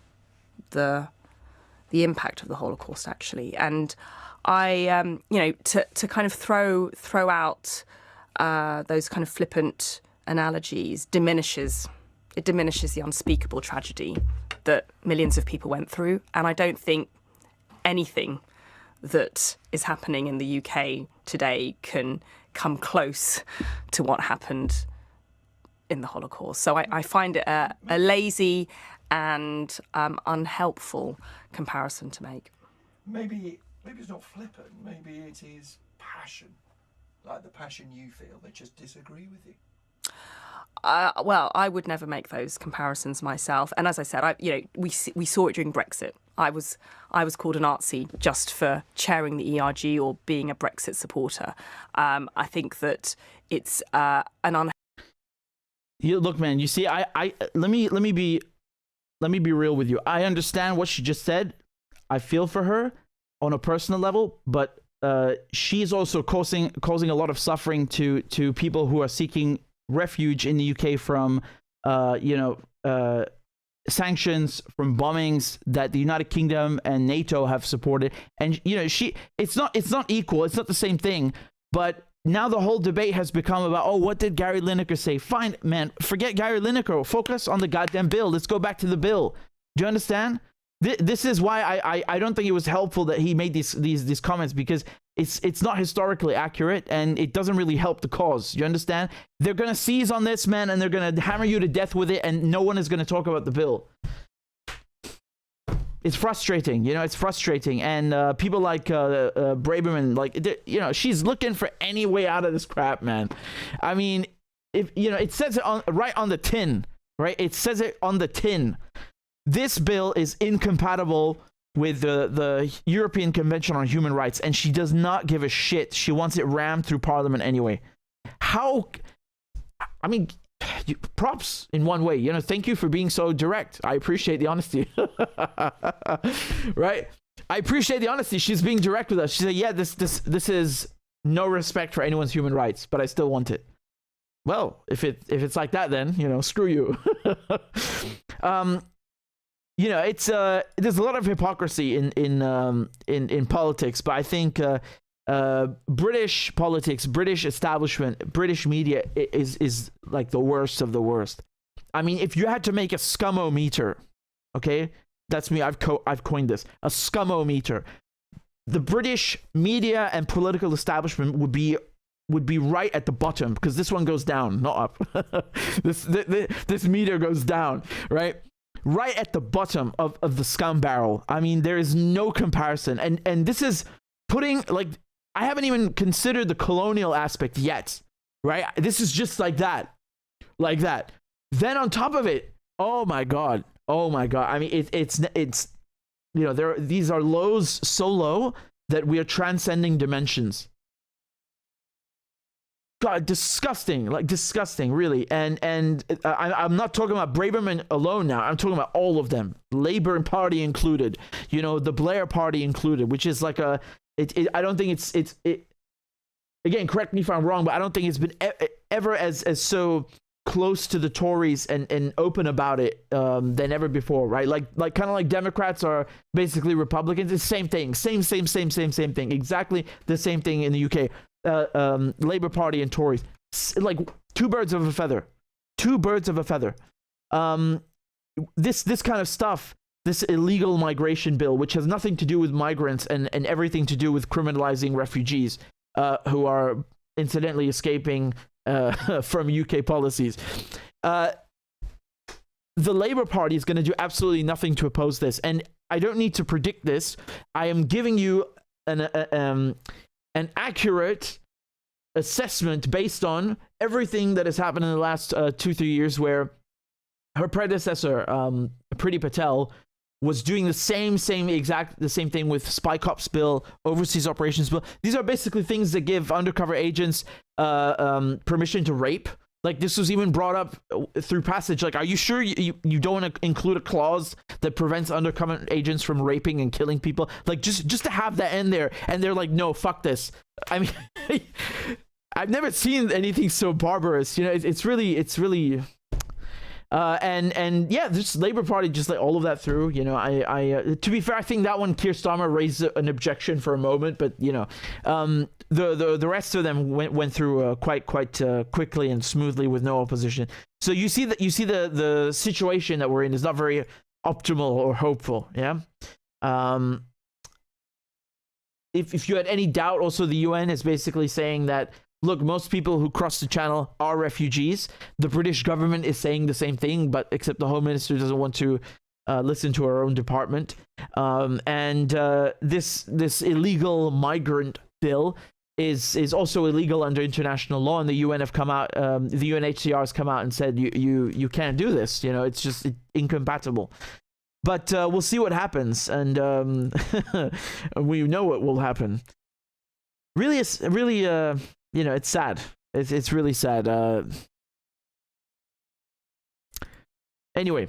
the impact of the Holocaust, actually. And I, to kind of throw out those kind of flippant analogies diminishes the unspeakable tragedy that millions of people went through. And I don't think anything that is happening in the UK today can come close to what happened in the Holocaust. So I find it a lazy and unhelpful comparison to make. Maybe it's not flippant, maybe it is passion, like the passion you feel. They just disagree with you. Well, I would never make those comparisons myself. And as I said, we saw it during Brexit. I was called a Nazi just for chairing the ERG or being a Brexit supporter. I think that it's Look, man. You see, let me be real with you. I understand what she just said. I feel for her on a personal level, but she's also causing a lot of suffering to people who are seeking refuge in the UK from sanctions, from bombings that the United Kingdom and NATO have supported. And it's not equal, it's not the same thing. But now the whole debate has become about, what did Gary Lineker say? Fine, man, forget Gary Lineker, focus on the goddamn bill. Let's go back to the bill. Do you understand? This is why I don't think it was helpful that he made these comments, because it's not historically accurate and it doesn't really help the cause. You understand? They're going to seize on this, man, and they're going to hammer you to death with it, and no one is going to talk about the bill. It's frustrating, it's frustrating. And people like Braverman, like, she's looking for any way out of this crap, man. I mean, if it says it right on the tin, right? It says it on the tin. This bill is incompatible with the European Convention on Human Rights, and she does not give a shit. She wants it rammed through Parliament anyway. I mean, props in one way. Thank you for being so direct. I appreciate the honesty. Right? I appreciate the honesty. She's being direct with us. She said, yeah, this is no respect for anyone's human rights, but I still want it. Well, if it's like that, then, screw you. It's there's a lot of hypocrisy in politics, but I think British politics, British establishment, British media is like the worst of the worst. I mean, if you had to make a scummometer, okay, that's me. I've coined this, a scummometer. The British media and political establishment would be right at the bottom, because this one goes down, not up. This meter goes down, right? Right at the bottom of the scum barrel. I mean, there is no comparison. And this is putting, like, I haven't even considered the colonial aspect yet, right? This is just like that. Then on top of it, oh my God. I mean, it's these are lows so low that we are transcending dimensions. God, disgusting, really. And I'm not talking about Braverman alone now. I'm talking about all of them, Labour Party included, the Blair Party included, which is like I don't think it's again, correct me if I'm wrong, but I don't think it's been ever as so close to the Tories and open about it than ever before, right? Like kind of like Democrats are basically Republicans. It's the same thing, same thing, exactly the same thing in the UK. Labour Party and Tories, like two birds of a feather. This kind of stuff, this illegal migration bill, which has nothing to do with migrants and everything to do with criminalizing refugees who are incidentally escaping from UK policies. The Labour Party is going to do absolutely nothing to oppose this, and I don't need to predict this. I am giving you an accurate assessment based on everything that has happened in the last 2-3 years, where her predecessor, Priti Patel, was doing the same thing with Spy Cops Bill, Overseas Operations Bill. These are basically things that give undercover agents permission to rape. Like, this was even brought up through passage. Like, are you sure you don't want to include a clause that prevents undercover agents from raping and killing people? Like, just to have that in there. And they're like, no, fuck this. I mean, I've never seen anything so barbarous. It's really and yeah, this Labour Party just let all of that through. To be fair, I think that one Keir Starmer raised an objection for a moment, but the rest of them went through quite quickly and smoothly with no opposition. So you see the situation that we're in is not very optimal or hopeful. Yeah. If you had any doubt, also the UN is basically saying that, look, most people who cross the channel are refugees. The British government is saying the same thing, but except the Home Minister doesn't want to listen to her own department. And this illegal migrant bill is also illegal under international law, and the UN have come out, the UNHCR has come out and said you can't do this. It's just incompatible. But we'll see what happens, and we know what will happen. Really, it's really it's sad. It's really sad. Anyway.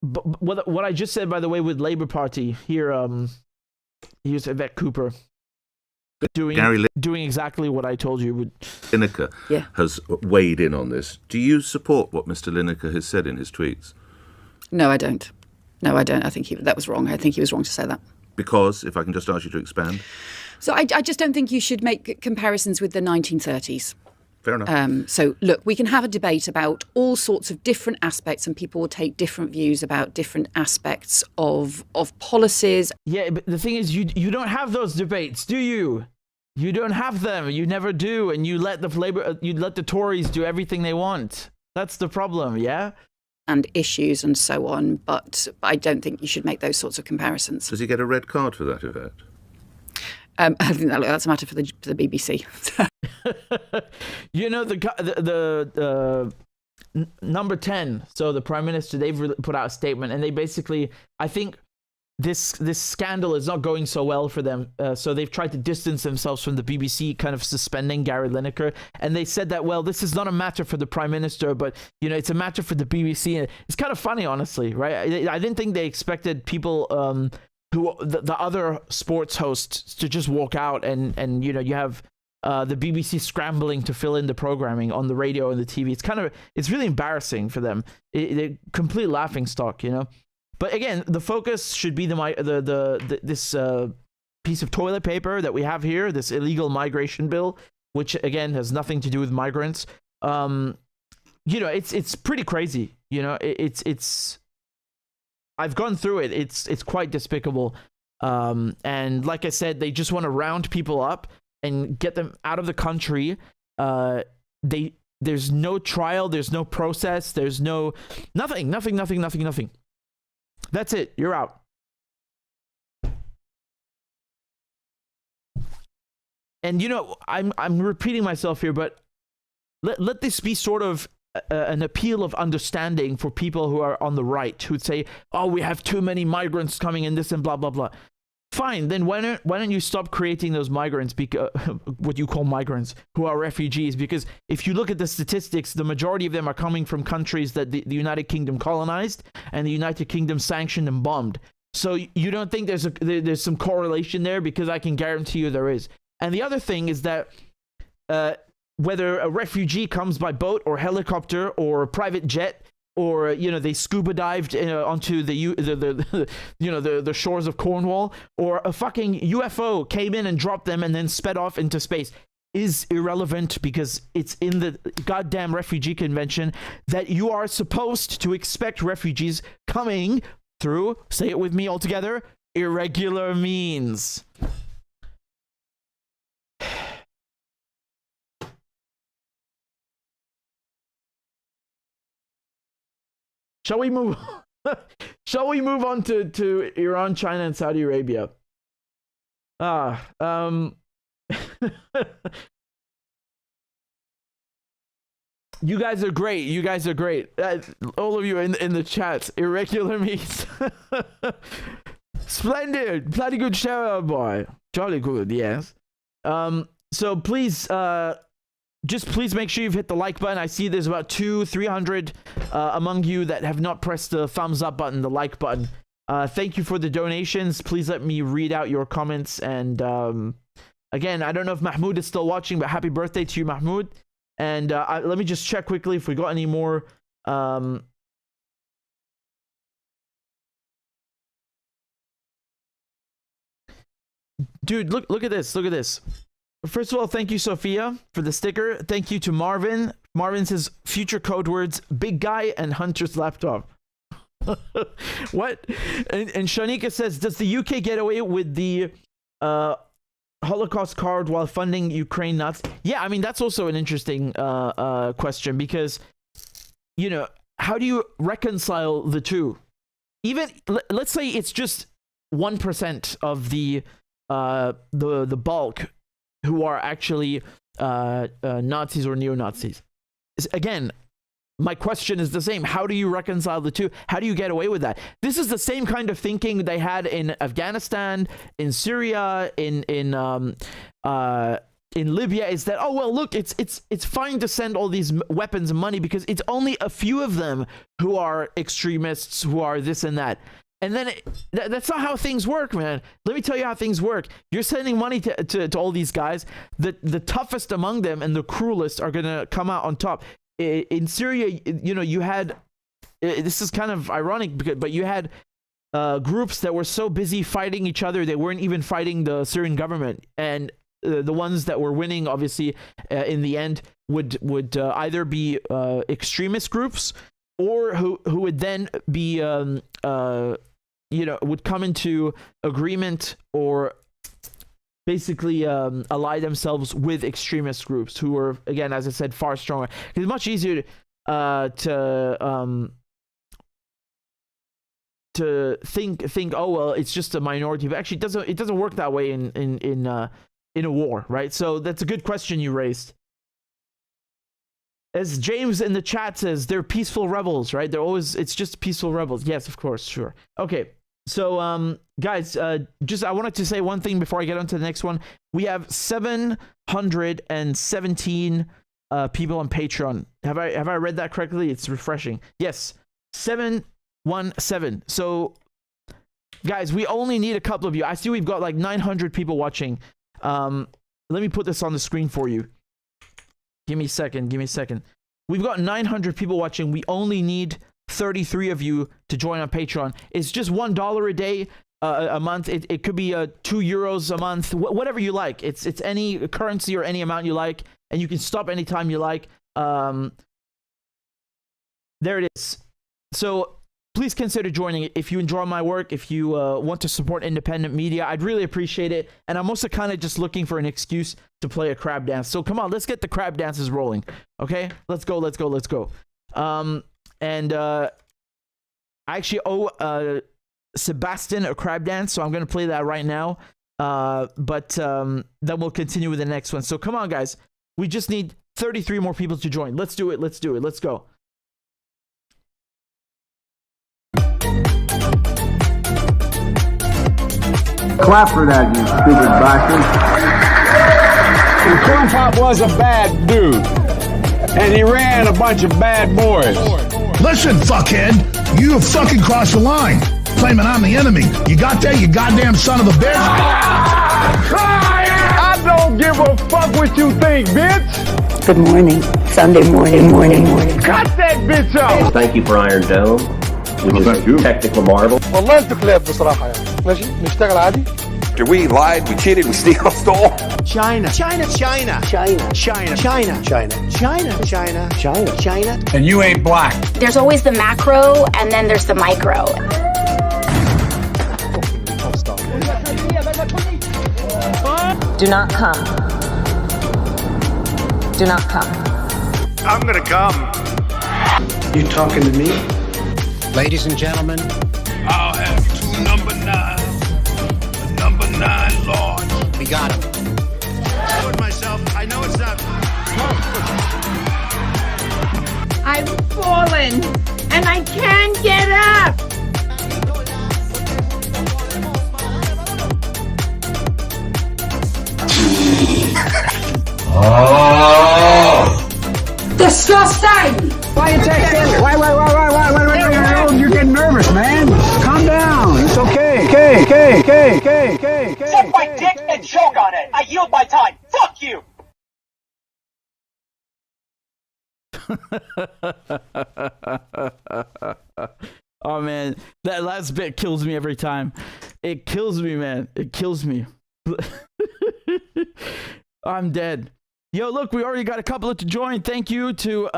But what I just said, by the way, with Labour Party here, here's Yvette Cooper doing exactly what I told you. Lineker has weighed in on this. Do you support what Mr. Lineker has said in his tweets? No, I don't. I think that was wrong. I think he was wrong to say that. Because, if I can just ask you to expand. So I just don't think you should make comparisons with the 1930s. Fair enough. So, look, we can have a debate about all sorts of different aspects, and people will take different views about different aspects of policies. Yeah, but the thing is, you don't have those debates, do you? You don't have them. You never do, and you let the Tories do everything they want. That's the problem, yeah? And issues and so on, but I don't think you should make those sorts of comparisons. Does he get a red card for that event? I think that's a matter for the BBC. You know, the number 10, so the Prime Minister, they've put out a statement, and they basically, I think this scandal is not going so well for them, so they've tried to distance themselves from the BBC, kind of suspending Gary Lineker, and they said that, well, this is not a matter for the Prime Minister, but, you know, it's a matter for the BBC, and it's kind of funny, honestly, right? I didn't think they expected people who the other sports hosts to just walk out, and you know, you have the BBC scrambling to fill in the programming on the radio and the TV. It's really embarrassing for them. They're complete laughing stock, you know. But again, the focus should be this piece of toilet paper that we have here, this illegal migration bill, which again has nothing to do with migrants. You know, it's pretty crazy. You know, it's I've gone through it. It's quite despicable. And like I said, they just want to round people up and get them out of the country. There's no trial, there's no process, there's nothing. That's it. You're out. And you know, I'm repeating myself here, but let this be sort of an appeal of understanding for people who are on the right, who'd say, oh, we have too many migrants coming in, this and blah blah blah. Fine, then why don't you stop creating those migrants, what you call migrants, who are refugees? Because if you look at the statistics, the majority of them are coming from countries that the United Kingdom colonized and the United Kingdom sanctioned and bombed. So you don't think there's some correlation there? Because I can guarantee you there is. And the other thing is that whether a refugee comes by boat or helicopter or private jet, or you know, they scuba dived onto the shores of Cornwall, or a fucking UFO came in and dropped them and then sped off into space, is irrelevant, because it's in the goddamn refugee convention that you are supposed to expect refugees coming through, say it with me all together, irregular means. Shall we move on to Iran, China, and Saudi Arabia? You guys are great. All of you in the chat. Irregular means splendid. Bloody good show, boy. Jolly good, yes. So please, just please make sure you've hit the like button. I see there's about 200-300 among you that have not pressed the thumbs up button, the like button. Thank you for the donations. Please let me read out your comments. And again, I don't know if Mahmoud is still watching, but happy birthday to you, Mahmoud. And let me just check quickly if we got any more. Dude, look at this. Look at this. First of all, thank you, Sophia, for the sticker. Thank you to Marvin. Marvin says, future code words, big guy and Hunter's laptop. What? And Shanika says, does the UK get away with the Holocaust card while funding Ukraine nuts? Yeah, I mean, that's also an interesting question, because, you know, how do you reconcile the two? Even, let's say it's just 1% of the bulk who are actually Nazis or neo-Nazis. Again, my question is the same. How do you reconcile the two? How do you get away with that? This is the same kind of thinking they had in Afghanistan, in Syria, in Libya. Is that, oh well, look, it's fine to send all these weapons and money because it's only a few of them who are extremists, who are this and that. And then that's not how things work, man. Let me tell you how things work. You're sending money to all these guys. The toughest among them and the cruelest are going to come out on top. In Syria, you know, you had, this is kind of ironic, but you had groups that were so busy fighting each other, they weren't even fighting the Syrian government. And the ones that were winning, obviously, in the end, would either be extremist groups, or who would then be would come into agreement or basically ally themselves with extremist groups who are, again, as I said, far stronger. It's much easier to think, oh well, it's just a minority, but actually it doesn't work that way in a war, right? So that's a good question you raised. As James in the chat says, they're peaceful rebels, right? It's just peaceful rebels. Yes, of course, sure. Okay, so guys, I wanted to say one thing before I get on to the next one. We have 717 people on Patreon. Have I read that correctly? It's refreshing. Yes, 717. So, guys, we only need a couple of you. I see we've got like 900 people watching. Let me put this on the screen for you. Give me a second. We've got 900 people watching. We only need 33 of you to join on Patreon. It's just $1 a day, a month. It could be €2 a month, whatever you like. It's any currency or any amount you like, and you can stop anytime you like. There it is. So please consider joining it if you enjoy my work, if you want to support independent media. I'd really appreciate it. And I'm also kind of just looking for an excuse to play a crab dance. So come on, let's get the crab dances rolling. Okay? Let's go. And I actually owe Sebastian a crab dance, so I'm going to play that right now. But then we'll continue with the next one. So come on, guys. We just need 33 more people to join. Let's do it. Let's go. Clap for that, you stupid bastard. And Corn Pop was a bad dude. And he ran a bunch of bad boys. Listen, fuckhead, you have fucking crossed the line, claiming I'm the enemy. You got that, you goddamn son of a bitch? I don't give a fuck what you think, bitch. Good morning. Sunday morning. Cut that bitch off. Thank you for Iron Dome. Which is a technical marvel. والله انت كلاب بصراحة يعني. ماشي نشتغل عادي. We lied, we cheated, we stole. China. And you ain't black. There's always the macro and then there's the micro. Do not come. I'm gonna come. You talking to me? Ladies and gentlemen, I'll have 2 number 9s. Number 9 large. We got him. I told myself, I know it's not. I've fallen and I can't get up. Disgusting! Why you take this? Why, you're getting nervous, man. Calm down. It's okay. Suck my dick and choke on it. I yield my time. Fuck you! Oh man, that last bit kills me every time. It kills me, man. It kills me. I'm dead. Yo, look, we already got a couple to join. Thank you to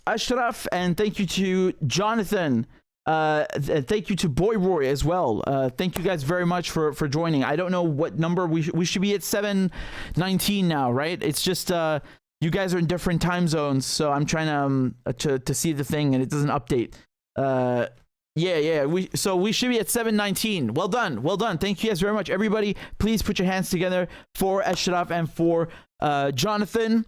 Ashraf, and thank you to Jonathan. Thank you to Boy Roy as well. Thank you guys very much for joining. I don't know what number we should be at 719 now, right? It's just you guys are in different time zones, so I'm trying to see the thing and it doesn't update. Yeah. We should be at 719. Well done. Thank you guys very much, everybody. Please put your hands together for Ashraf and for Jonathan.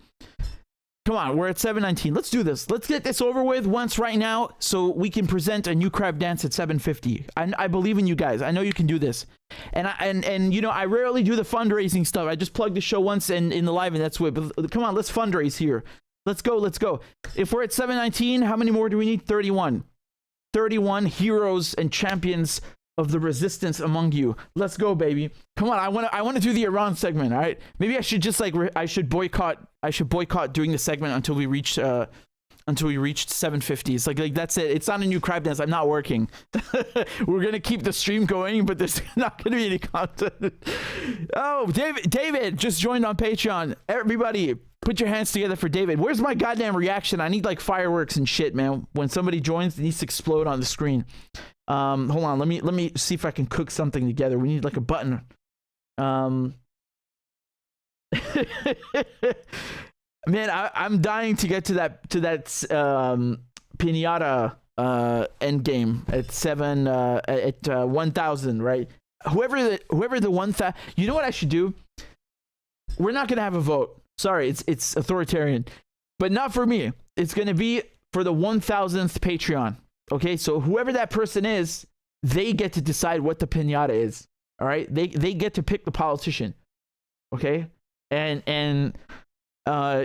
Come on, we're at 719. Let's do this. Let's get this over with once right now so we can present a new crab dance at 750. I believe in you guys. I know you can do this. And you know, I rarely do the fundraising stuff. I just plug the show once in the live and that's it. But come on, let's fundraise here. Let's go. If we're at 719, how many more do we need? 31. 31 heroes and champions of the resistance among you. Let's go, baby. Come on, I want to do the Iran segment, all right? Maybe I should just I should boycott doing the segment until we reach until we reach 750. It's like that's it. It's not a new crowd dance. I'm not working. We're gonna keep the stream going, but there's not gonna be any content. Oh, David just joined on Patreon. Everybody, put your hands together for David. Where's my goddamn reaction? I need like fireworks and shit, man. When somebody joins, it needs to explode on the screen. Hold on. Let me see if I can cook something together. We need like a button. Man, I'm dying to get to that pinata end game at 1,000, right? Whoever the 1,000, you know what I should do? We're not gonna have a vote. Sorry, it's authoritarian, but not for me. It's gonna be for the 1,000th Patreon. Okay, so whoever that person is, they get to decide what the pinata is. All right, they get to pick the politician. Okay, and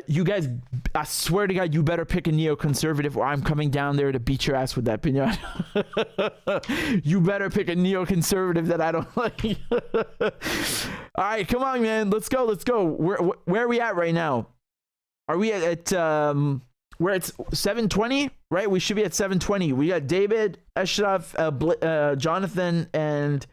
you guys, I swear to God, you better pick a neoconservative or I'm coming down there to beat your ass with that pinata. You better pick a neoconservative that I don't like. All right, come on, man. Let's go. Where are we at right now? Are we at we're at 720, right? We should be at 720. We got David, Ashraf, Jonathan, and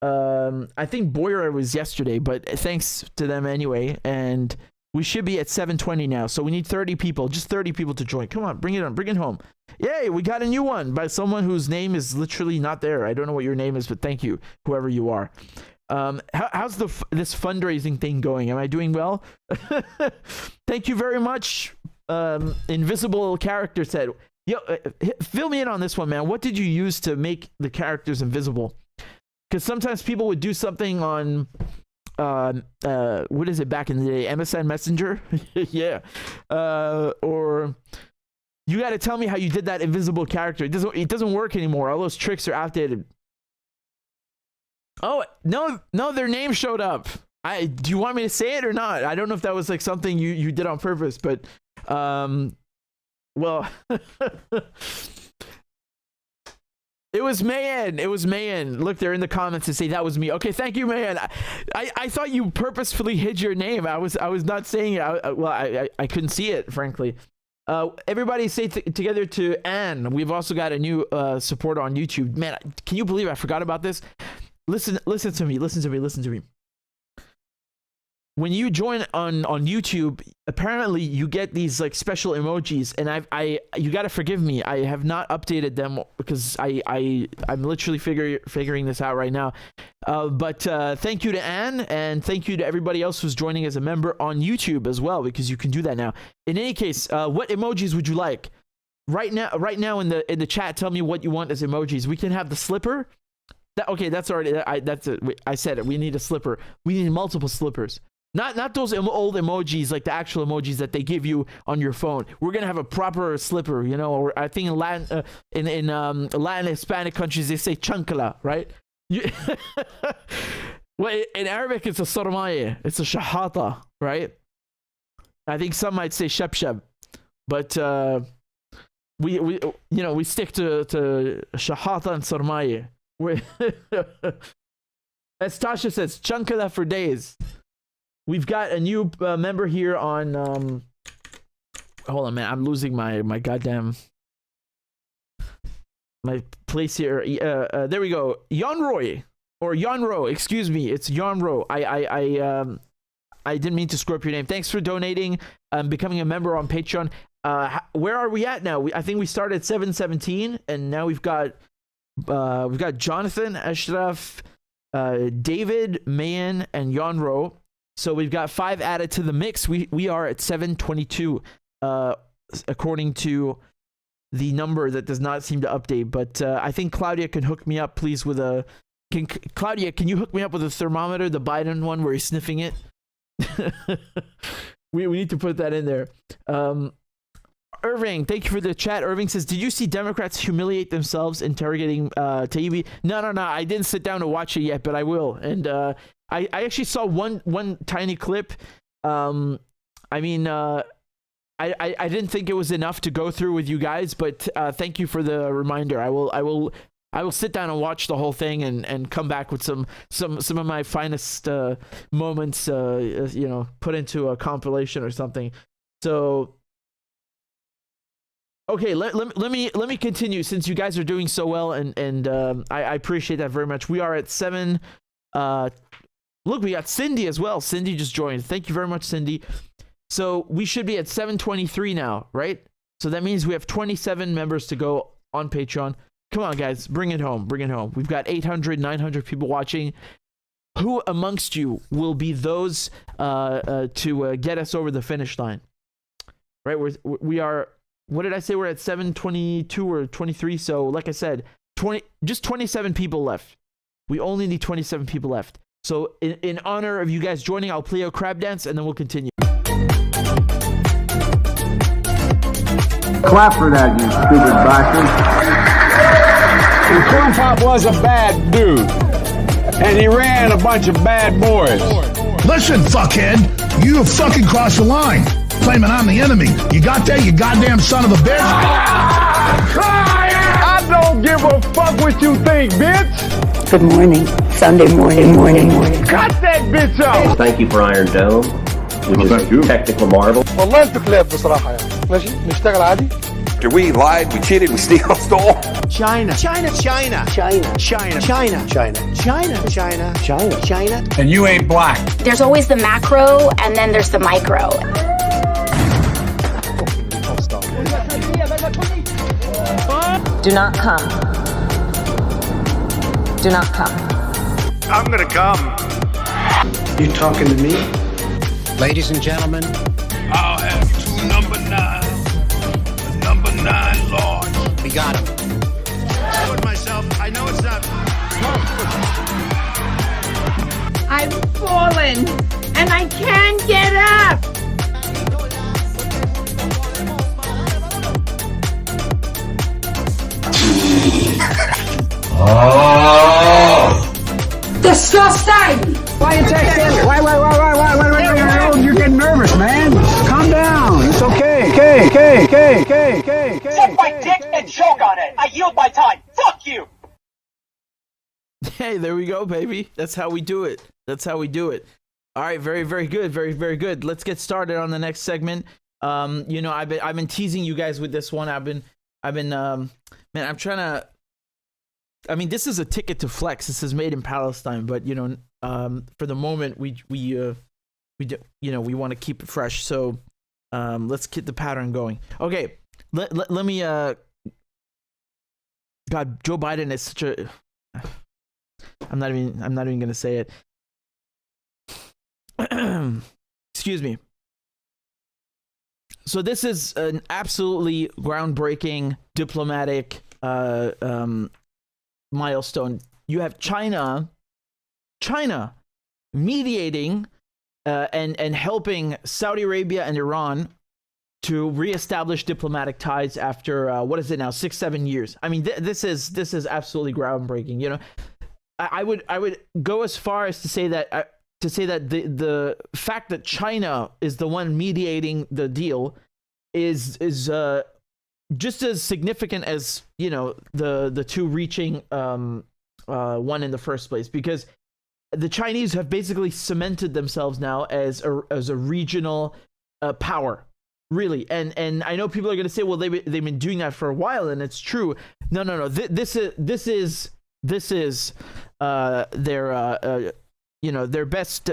I think Boyer was yesterday, but thanks to them anyway. And we should be at 720 now, so we need 30 people, just 30 people to join. Come on, bring it on, bring it home. Yay, we got a new one by someone whose name is literally not there. I don't know what your name is, but thank you, whoever you are. How's this fundraising thing going? Am I doing well? Thank you very much. Invisible character said, yo, fill me in on this one, man. What did you use to make the characters invisible? Because sometimes people would do something on what is it back in the day, MSN Messenger? Yeah. Or you got to tell me how you did that invisible character. It doesn't work anymore. All those tricks are outdated. Oh no, their name showed up. Do you want me to say it or not? I don't know if that was like something you did on purpose, but well, it was Mayan. Look, they're in the comments to say that was me. Okay, thank you, Mayan. I thought you purposefully hid your name. I was not saying it. I couldn't see it, frankly. Everybody say together to Anne. We've also got a new supporter on YouTube. Man, can you believe I forgot about this? Listen to me. When you join on YouTube, apparently you get these like special emojis, and you got to forgive me. I have not updated them because I'm literally figuring this out right now. But thank you to Anne, and thank you to everybody else who's joining as a member on YouTube as well, because you can do that now. In any case, what emojis would you like? Right now in the chat, tell me what you want as emojis. We can have the slipper. Okay, that's already. That's it. I said it. We need a slipper. We need multiple slippers. Not those old emojis, like the actual emojis that they give you on your phone. We're gonna have a proper slipper, you know. Or I think in Latin, Latin Hispanic countries they say chancla, right? Well, in Arabic it's a sarmaye, it's a shahata, right? I think some might say sheb, but we stick to shahata and sarmaye. As Tasha says, chancla for days. We've got a new member here on hold on, man, I'm losing my goddamn my place here. There we go. Yonro, excuse me, it's Yonro. I didn't mean to screw up your name. Thanks for donating, becoming a member on Patreon. Where are we at now? I think we started at 717, and now we've got Jonathan, Ashraf, David, Mayan, and Yonro. So we've got 5 added to the mix. We are at 722, according to the number that does not seem to update. But I think Claudia can hook me up, please, with a... Claudia, can you hook me up with a thermometer, the Biden one where he's sniffing it? we need to put that in there. Irving, thank you for the chat. Irving says, did you see Democrats humiliate themselves interrogating Taibbi? No, I didn't sit down to watch it yet, but I will. And I actually saw one tiny clip. I didn't think it was enough to go through with you guys, but thank you for the reminder. I will sit down and watch the whole thing and come back with some of my finest moments, put into a compilation or something. So Okay, let me continue since you guys are doing so well, and I appreciate that very much. We are at 7. Look, we got Cindy as well. Cindy just joined. Thank you very much, Cindy. So we should be at 723 now, right? So that means we have 27 members to go on Patreon. Come on, guys, bring it home. Bring it home. We've got 800, 900 people watching. Who amongst you will be those to get us over the finish line? Right? We are. What did I say? We're at 722 or 23. So, like I said, 27 people left. We only need 27 people left. So, in honor of you guys joining, I'll play a crab dance and then we'll continue. Clap for that, you stupid bastard. And Corn Pop was a bad dude. And he ran a bunch of bad boys. Listen, fuckhead, you have fucking crossed the line. Claiming I'm the enemy. You got that, you goddamn son of a bitch? I don't give a fuck what you think, bitch. Good morning. Sunday morning. Cut that bitch out. Thank you for Iron Dome, which is a technical marvel. والله انتوا كلاب بصراحة يعني. ماشي نشتغل عادي. We lied, we cheated, we stole. China. And you ain't black. There's always the macro and then there's the micro. Do not come. Do not come. I'm gonna come. You talking to me? Ladies and gentlemen, I'll have 2 number 9. The number 9 large. we got him. I told myself, I know it's not. I've fallen and I can't get up. Disgusting! Why you texting? Why? You're getting nervous, man. Calm down. It's okay. Okay. Suck my dick and choke on it. I yield my time. Fuck you! Hey, there we go, baby. That's how we do it. All right, very, very good. Very good. Let's get started on the next segment. I've been teasing you guys with this one. Man, I'm trying to. I mean, this is a ticket to flex. This is made in Palestine, but for the moment, we want to keep it fresh. So, let's get the pattern going. Okay, let me. God, Joe Biden is such a. I'm not even gonna say it. Excuse me. So this is an absolutely groundbreaking diplomatic milestone. You have China mediating and helping Saudi Arabia and Iran to reestablish diplomatic ties after what is it now, 6-7 years. I mean, this is absolutely groundbreaking. I would go as far as to say that the fact that China is the one mediating the deal is just as significant as the two reaching one in the first place, because the Chinese have basically cemented themselves now as a regional power, really. And I know people are going to say, well, they've been doing that for a while, and it's true. No. This is their best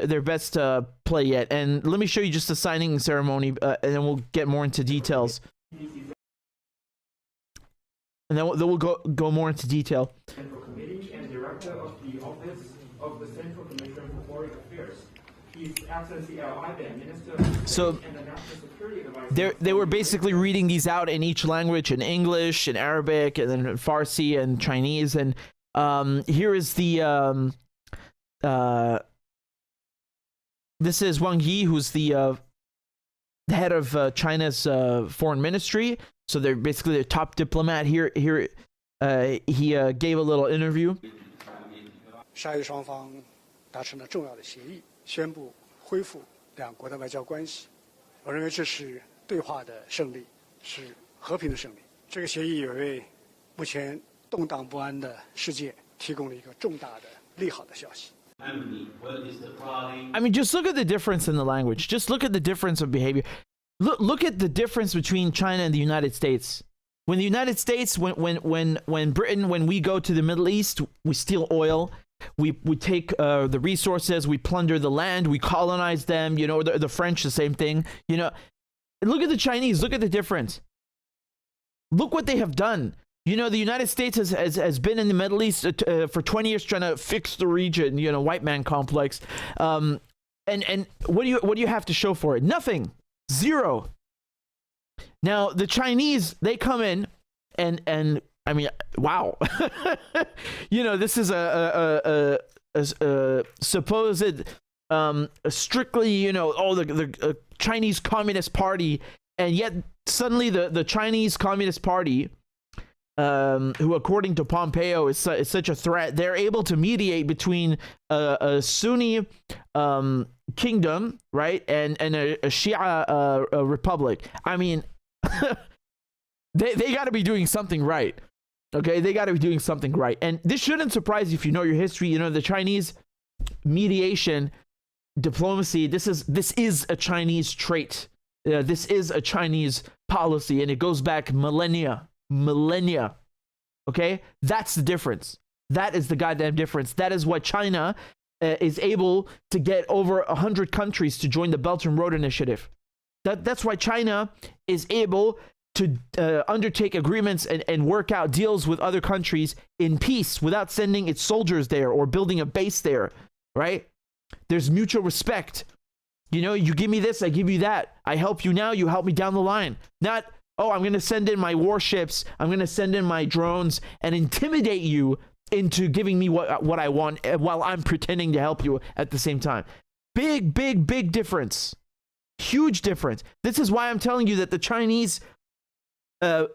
play yet. And let me show you just the signing ceremony, and then we'll get more into details. And then we'll go more into detail. Central Committee and Director of the Office of the Central Commissioner for Foreign Affairs. His Excellency Al Iban, Minister of Defense and the National Security Advisor. They were basically reading these out in each language, in English, in Arabic, and then Farsi and Chinese. And here is the this is Wang Yi, who's the head of China's foreign ministry. So they're basically the top diplomat here. He gave a little interview. 沙伊双方达成了重要的协议，宣布恢复两国的外交关系。我认为这是对话的胜利，是和平的胜利。这个协议也为目前动荡不安的世界提供了一个重大的利好的消息。 I mean, just look at the difference in the language. Just look at the difference of behavior. Look at the difference between China and the United States. When the United States, when Britain, when we go to the Middle East, we steal oil. We take the resources, we plunder the land, we colonize them. You know, the French, the same thing. You know, look at the Chinese. Look at the difference. Look what they have done. You know, the United States has been in the Middle East for 20 years trying to fix the region. You know, white man complex. And what do you have to show for it? Nothing. Zero. Now the Chinese, they come in and I mean, wow. You know, this is a supposed strictly, you know, the Chinese Communist Party, and yet suddenly the Chinese Communist Party, who according to Pompeo is such a threat, they're able to mediate between a Sunni kingdom, right, and a Shia republic. I mean, they got to be doing something right. Okay, they got to be doing something right. And this shouldn't surprise you if you know your history. You know, the Chinese mediation diplomacy, this is a Chinese trait. This is a Chinese policy, and it goes back millennia. Okay, that's the difference. That is the goddamn difference. That is what China is able to get over 100 countries to join the Belt and Road Initiative. That's why China is able to undertake agreements and work out deals with other countries in peace without sending its soldiers there or building a base there, right? There's mutual respect. You know, you give me this, I give you that. I help you now, you help me down the line. Not, oh, I'm going to send in my warships, I'm going to send in my drones and intimidate you into giving me what I want while I'm pretending to help you at the same time. Big difference. Huge difference. This is why I'm telling you that the Chinese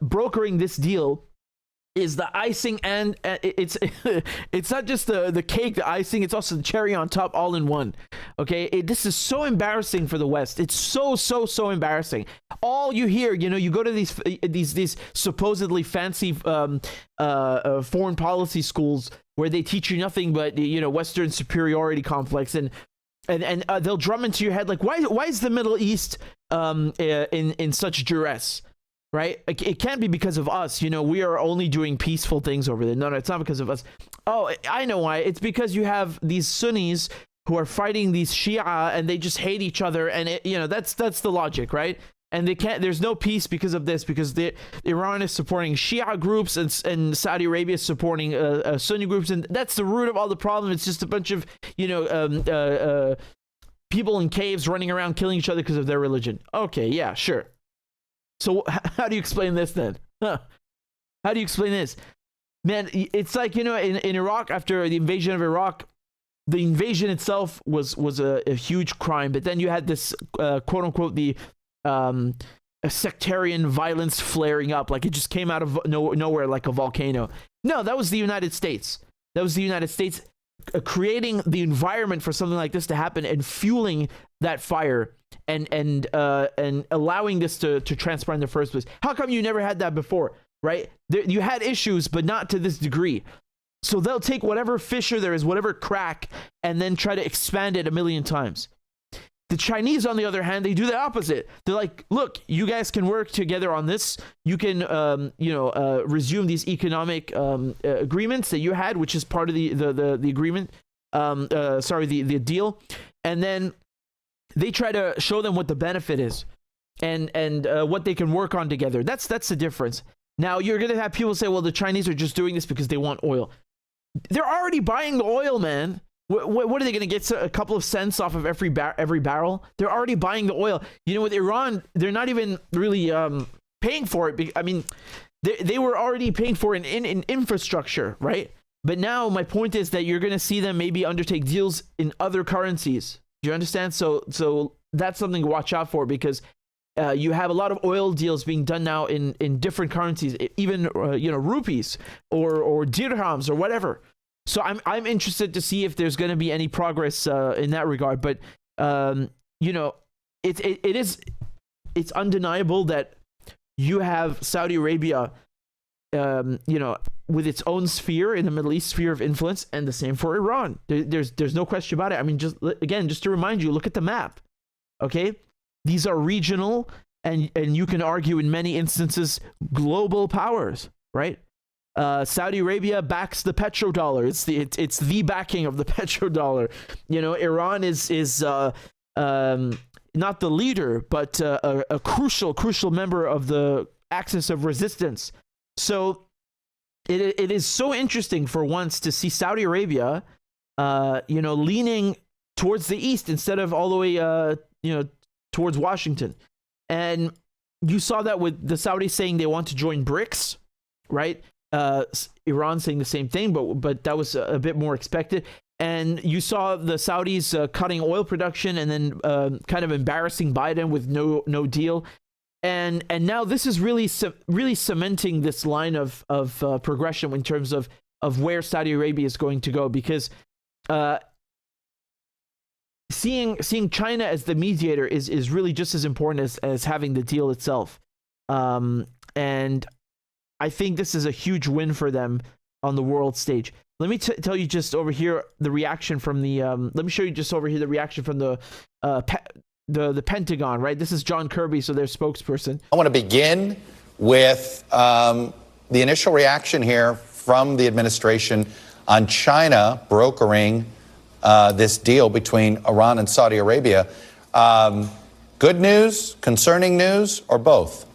brokering this deal is the icing, and it's not just the cake, the icing, it's also the cherry on top, all in one. Okay, this is so embarrassing for the West. It's so embarrassing. All you hear, you know, you go to these supposedly fancy foreign policy schools where they teach you nothing but, you know, Western superiority complex, and they'll drum into your head like, why is the Middle East in such duress? Right? It can't be because of us. You know, we are only doing peaceful things over there. No, it's not because of us. Oh, I know why. It's because you have these Sunnis who are fighting these Shia, and they just hate each other. And you know, that's the logic, right? And they can't. There's no peace because of this, because Iran is supporting Shia groups and Saudi Arabia is supporting Sunni groups, and that's the root of all the problem. It's just a bunch of, you know, people in caves running around killing each other because of their religion. Okay, yeah, sure. So how do you explain this then? How do you explain this? Man, it's like, you know, in Iraq, after the invasion of Iraq, the invasion itself was a huge crime. But then you had this, quote unquote, a sectarian violence flaring up. Like it just came out of nowhere like a volcano. No, that was the United States. That was the United States creating the environment for something like this to happen and fueling that fire. And allowing this to transpire in the first place. How come you never had that before, right? You had issues, but not to this degree. So they'll take whatever fissure there is, whatever crack, and then try to expand it a million times. The Chinese, on the other hand, they do the opposite. They're like, look, you guys can work together on this. You can, resume these economic agreements that you had, which is part of the agreement. The deal, and then they try to show them what the benefit is and what they can work on together. That's the difference. Now, you're going to have people say, well, the Chinese are just doing this because they want oil. They're already buying the oil, man. What are they going to get, a couple of cents off of every barrel? They're already buying the oil. You know, with Iran, they're not even really paying for it. I mean, they were already paying for it in infrastructure, right? But now my point is that you're going to see them maybe undertake deals in other currencies. Do you understand? So that's something to watch out for, because you have a lot of oil deals being done now in different currencies, even rupees or dirhams or whatever. So I'm interested to see if there's going to be any progress in that regard. But it's undeniable that you have Saudi Arabia, with its own sphere in the Middle East, sphere of influence, and the same for Iran. There's no question about it. I mean, just to remind you, look at the map. Okay, these are regional and you can argue in many instances global powers, right? Saudi Arabia backs the petrodollar. It's the backing of the petrodollar. Iran is not the leader, but a crucial member of the axis of resistance. So it is so interesting for once to see Saudi Arabia, leaning towards the east instead of all the way, towards Washington. And you saw that with the Saudis saying they want to join BRICS, right? Iran saying the same thing, but that was a bit more expected. And you saw the Saudis cutting oil production and then kind of embarrassing Biden with no deal. And now this is really cementing this line of progression in terms of where Saudi Arabia is going to go, because seeing China as the mediator is really just as important as having the deal itself. And I think this is a huge win for them on the world stage. Let me tell you just over here the reaction from the. Let me show you just over here the reaction from the Pentagon. Right, this is John Kirby, so their spokesperson. I want to begin with the initial reaction here from the administration on China brokering this deal between Iran and Saudi Arabia. Good news, concerning news, or both?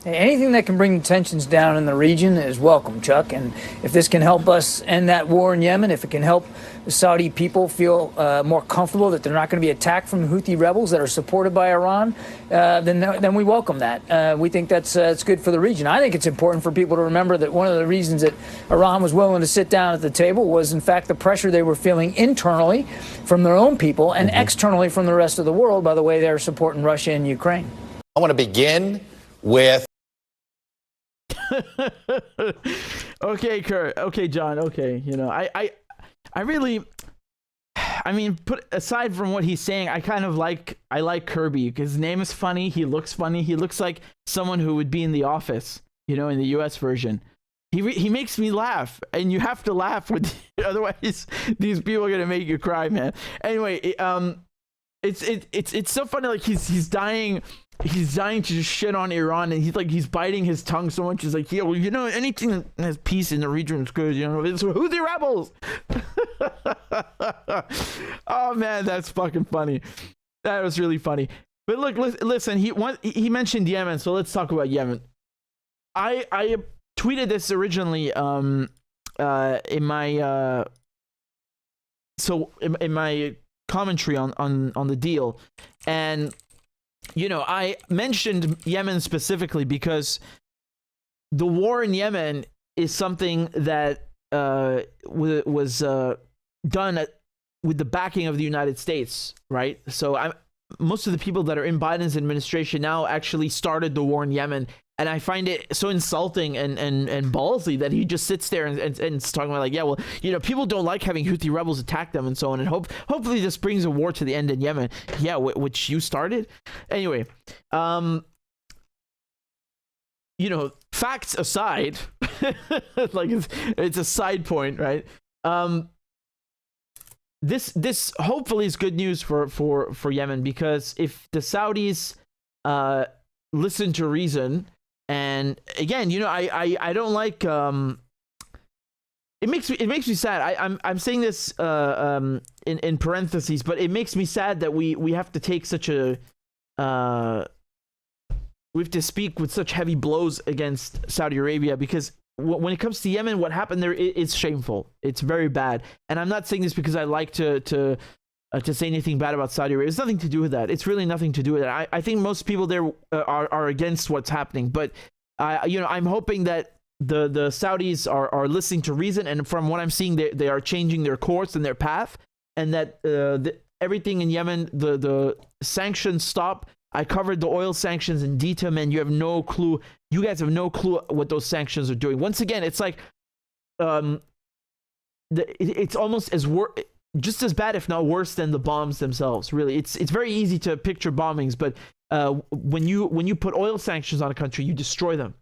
Anything that can bring tensions down in the region is welcome, Chuck. And if this can help us end that war in Yemen, if it can help the Saudi people feel more comfortable that they're not going to be attacked from Houthi rebels that are supported by Iran, then we welcome that. We think that's good for the region. I think it's important for people to remember that one of the reasons that Iran was willing to sit down at the table was, in fact, the pressure they were feeling internally from their own people and externally from the rest of the world by the way they're supporting Russia and Ukraine. I want to begin with. Okay, Kurt. Okay, John. Okay, I really, put aside from what he's saying, I like Kirby because his name is funny. He looks funny. He looks like someone who would be in The Office, in the U.S. version. He makes me laugh, and you have to laugh otherwise these people are gonna make you cry, man. Anyway, it's so funny. Like he's dying. He's dying to just shit on Iran, and he's biting his tongue so much. He's like, anything that has peace in the region is good. It's Houthi rebels. Oh man, that's fucking funny. That was really funny. But look, listen. He mentioned Yemen, so let's talk about Yemen. I tweeted this originally in my in my commentary on the deal, and. I mentioned Yemen specifically because the war in Yemen is something that was done with the backing of the United States, right? So most of the people that are in Biden's administration now actually started the war in Yemen. And I find it so insulting and ballsy that he just sits there and is talking about people don't like having Houthi rebels attack them and so on. And hopefully this brings a war to the end in Yemen. Yeah, which you started. Anyway, facts aside, it's a side point, right? This hopefully is good news for Yemen, because if the Saudis listen to reason. And again, I don't like. It makes me sad. I'm saying this in parentheses, but it makes me sad that we have to take such a we have to speak with such heavy blows against Saudi Arabia, because when it comes to Yemen, what happened there is shameful. It's very bad, and I'm not saying this because I like to say anything bad about Saudi Arabia. It's nothing to do with that. It's really nothing to do with that. I think most people there are against what's happening, but I'm hoping that the Saudis are listening to reason, and from what I'm seeing, they are changing their course and their path, and that everything in Yemen, the sanctions stop. I covered the oil sanctions in detail, man. You have no clue. You guys have no clue what those sanctions are doing. Once again, it's like it's almost just as bad, if not worse, than the bombs themselves. Really, it's very easy to picture bombings, but when you put oil sanctions on a country, you destroy them.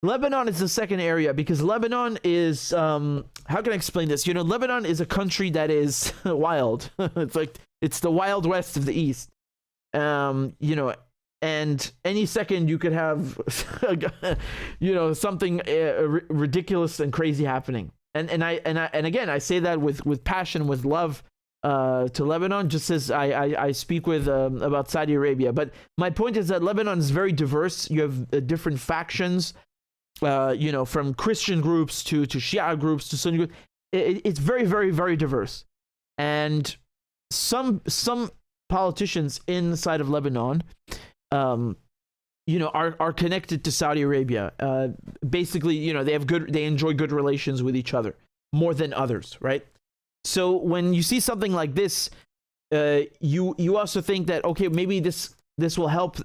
Lebanon is the second area, because Lebanon is how can I explain this? Lebanon is a country that is wild. It's the Wild West of the East. and any second you could have, something ridiculous and crazy happening. And again, I say that with passion, with love to Lebanon, just as I speak with about Saudi Arabia. But my point is that Lebanon is very diverse. You have different factions, from Christian groups to Shia groups to Sunni groups. It's very, very, very diverse. And some politicians inside of Lebanon, are connected to Saudi Arabia. Basically, they enjoy good relations with each other more than others, right? So when you see something like this, you also think that, okay, maybe this will help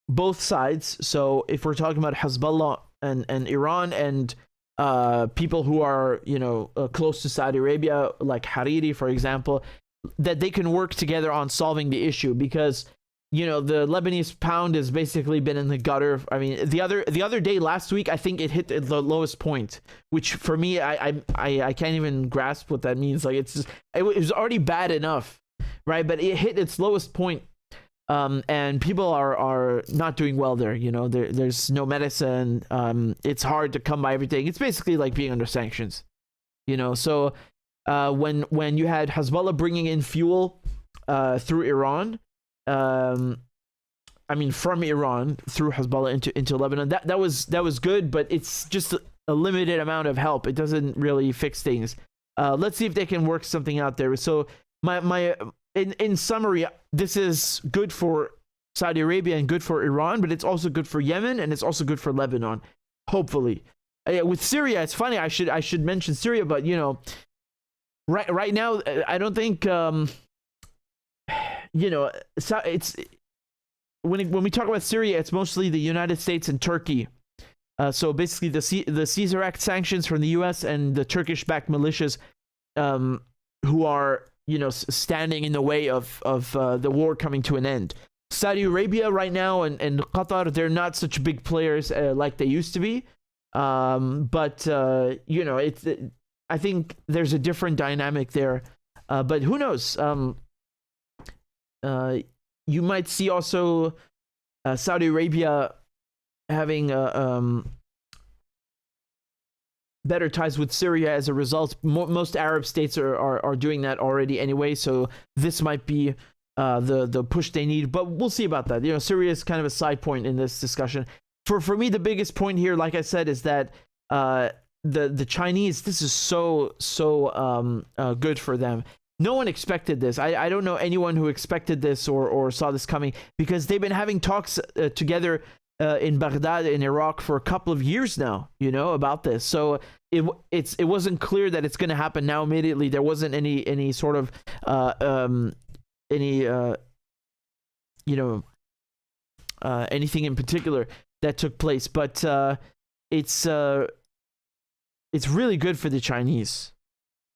both sides. So if we're talking about Hezbollah and Iran and people who are close to Saudi Arabia, like Hariri, for example, that they can work together on solving the issue, because the Lebanese pound has basically been in the gutter. I mean, the other day, last week, I think it hit the lowest point, which for me, I can't even grasp what that means. Like, it was already bad enough, right? But it hit its lowest point, and people are not doing well there. There's no medicine. It's hard to come by everything. It's basically like being under sanctions, So when you had Hezbollah bringing in fuel through Iran. From Iran through Hezbollah into Lebanon, that was good, but it's just a limited amount of help. It doesn't really fix things. Let's see if they can work something out there. So in summary, this is good for Saudi Arabia and good for Iran, but it's also good for Yemen and it's also good for Lebanon. Hopefully, with Syria, it's funny. I should mention Syria, but right now, I don't think. It's when we talk about Syria, it's mostly the United States and Turkey. So basically, the Caesar Act sanctions from the U.S. and the Turkish-backed militias, who are standing in the way of the war coming to an end. Saudi Arabia right now and Qatar, they're not such big players like they used to be. But I think there's a different dynamic there. But who knows? You might see also Saudi Arabia having better ties with Syria as a result. Most Arab states are doing that already anyway, so this might be the push they need. But we'll see about that. Syria is kind of a side point in this discussion. For me, the biggest point here, like I said, is that the Chinese. This is so good for them. No one expected this. I don't know anyone who expected this or saw this coming, because they've been having talks together in Baghdad in Iraq for a couple of years now, about this. So it wasn't clear that it's going to happen now immediately. There wasn't any sort of anything in particular that took place, but it's really good for the Chinese.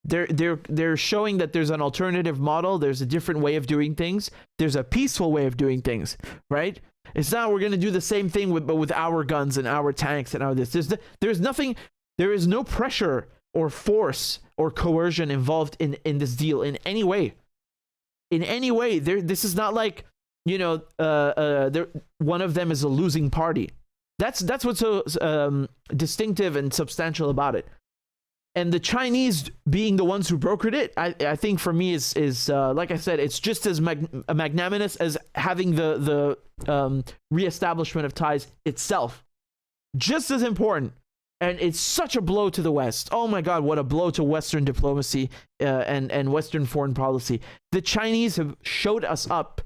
They're showing that there's an alternative model. There's a different way of doing things. There's a peaceful way of doing things, right? It's not we're going to do the same thing but with our guns and our tanks and our this. There is no pressure or force or coercion involved in this deal in any way. In any way, this is not like one of them is a losing party. That's what's so distinctive and substantial about it. And the Chinese being the ones who brokered it, I think for me is like I said, it's just as magnanimous as having the reestablishment of ties itself. Just as important. And it's such a blow to the West. Oh my God, what a blow to Western diplomacy and Western foreign policy. The Chinese have showed us up.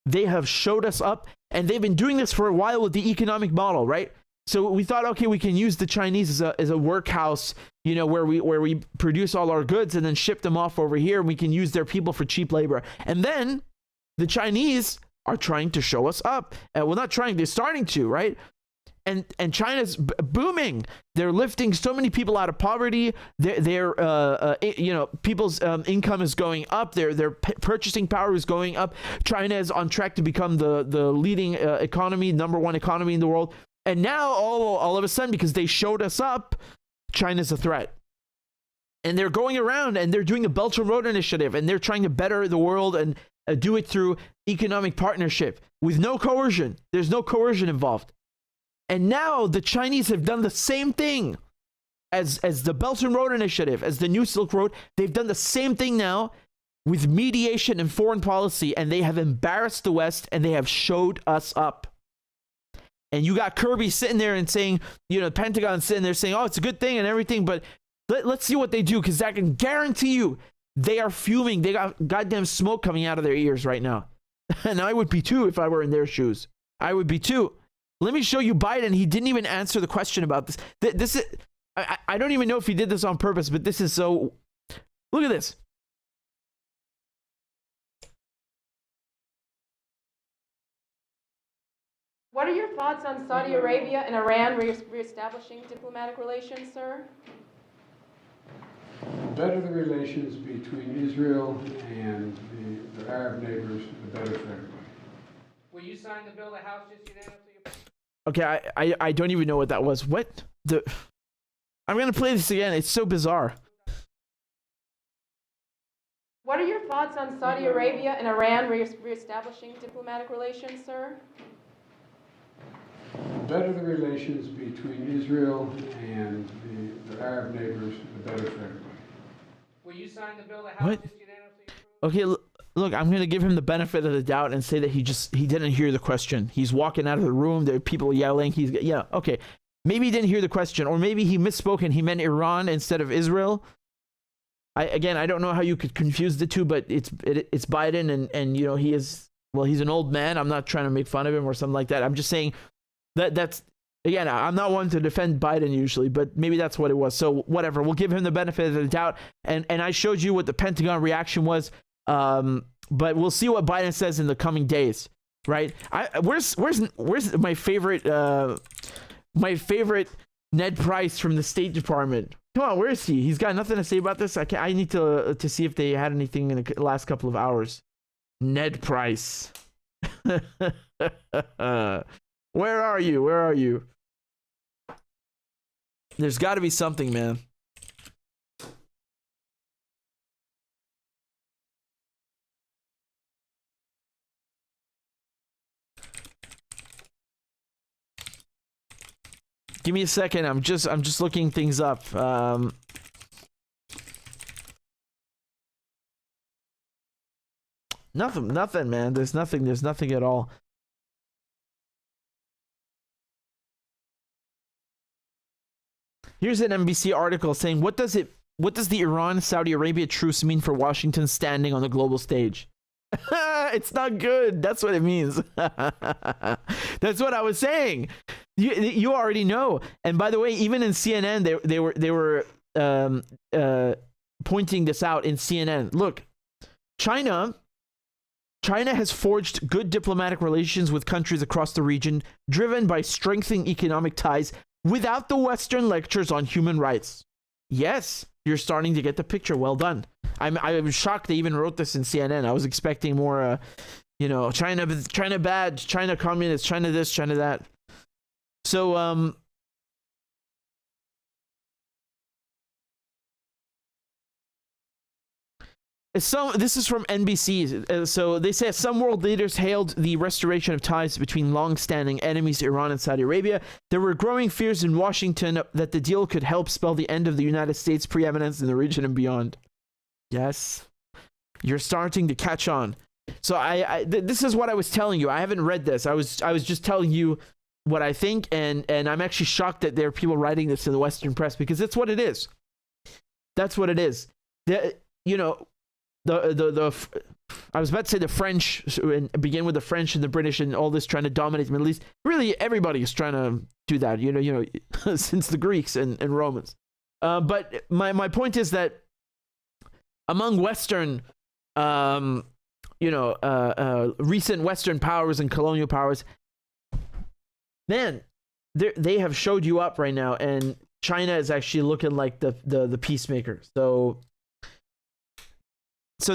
They have showed us up, and they've been doing this for a while with the economic model, right? So we thought, okay, we can use the Chinese as a workhouse, where we produce all our goods and then ship them off over here, and we can use their people for cheap labor. And then the Chinese are trying to show us up. Well, not trying, they're starting to, right? And China's booming. They're lifting so many people out of poverty. People's income is going up. Their purchasing power is going up. China is on track to become the leading economy, number one economy in the world. And now, all of a sudden, because they showed us up, China's a threat. And they're going around and they're doing a Belt and Road Initiative, and they're trying to better the world and do it through economic partnership with no coercion. There's no coercion involved. And now the Chinese have done the same thing as the Belt and Road Initiative, as the New Silk Road. They've done the same thing now with mediation and foreign policy, and they have embarrassed the West, and they have showed us up. And you got Kirby sitting there and saying, you know, the Pentagon sitting there saying, oh, it's a good thing and everything, but let's see what they do, because I can guarantee you they are fuming. They got goddamn smoke coming out of their ears right now. And I would be too if I were in their shoes. I would be too. Let me show you Biden. He didn't even answer the question about this. This is, I don't even know if he did this on purpose, but this is so, look at this. What are your thoughts on Saudi Arabia and Iran reestablishing diplomatic relations, sir? The better the relations between Israel and the Arab neighbors, the better for everybody. Will you sign the bill the House just unanimously? Okay, I don't even know what that was. What? I'm going to play this again. It's so bizarre. What are your thoughts on Saudi Arabia and Iran reestablishing diplomatic relations, sir? The better the relations between Israel and the Arab neighbors, the better for everybody. Will you sign the bill the House just unanimously approved? Okay, look, I'm going to give him the benefit of the doubt and say that he didn't hear the question. He's walking out of the room. There are people yelling. Yeah, okay. Maybe he didn't hear the question, or maybe he misspoke and he meant Iran instead of Israel. I don't know how you could confuse the two, but it's Biden, and you know, he's an old man. I'm not trying to make fun of him or something like that. I'm just saying that's, again, I'm not one to defend Biden usually, but maybe that's what it was. So whatever, we'll give him the benefit of the doubt. And I showed you what the Pentagon reaction was, but we'll see what Biden says in the coming days, right? Where's my favorite Ned Price from the State Department? Come on, where is he? He's got nothing to say about this. I need to see if they had anything in the last couple of hours. Ned Price. Where are you? Where are you? There's got to be something, man. Give me a second. I'm just looking things up. Nothing, man. There's nothing at all. Here's an NBC article saying, what does the Iran-Saudi Arabia truce mean for Washington's standing on the global stage? It's not good. That's what it means. That's what I was saying. You already know. And by the way, even in CNN, they were pointing this out in CNN. Look, China has forged good diplomatic relations with countries across the region, driven by strengthening economic ties without the Western lectures on human rights. Yes, you're starting to get the picture. Well done. I was shocked they even wrote this in CNN. I was expecting more, China bad, China communist, China this, China that. So, this is from NBC. So they say some world leaders hailed the restoration of ties between long-standing enemies, Iran and Saudi Arabia. There were growing fears in Washington that the deal could help spell the end of the United States' preeminence in the region and beyond. Yes, you're starting to catch on. So this is what I was telling you. I haven't read this. I was just telling you what I think, and I'm actually shocked that there are people writing this in the Western press, because that's what it is. That's what it is. I was about to say the French, and begin with the French and the British and all this trying to dominate the Middle East. Really, everybody is trying to do that, since the Greeks and Romans. But my point is that among Western, recent Western powers and colonial powers, man, they have showed you up right now, and China is actually looking like the peacemaker. So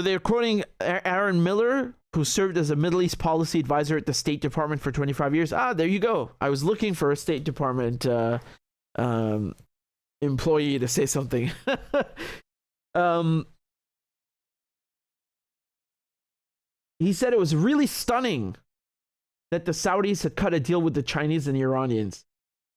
they're quoting Aaron Miller, who served as a Middle East policy advisor at the State Department for 25 years. There you go. I was looking for a State Department employee to say something. he said it was really stunning that the Saudis had cut a deal with the Chinese and the Iranians.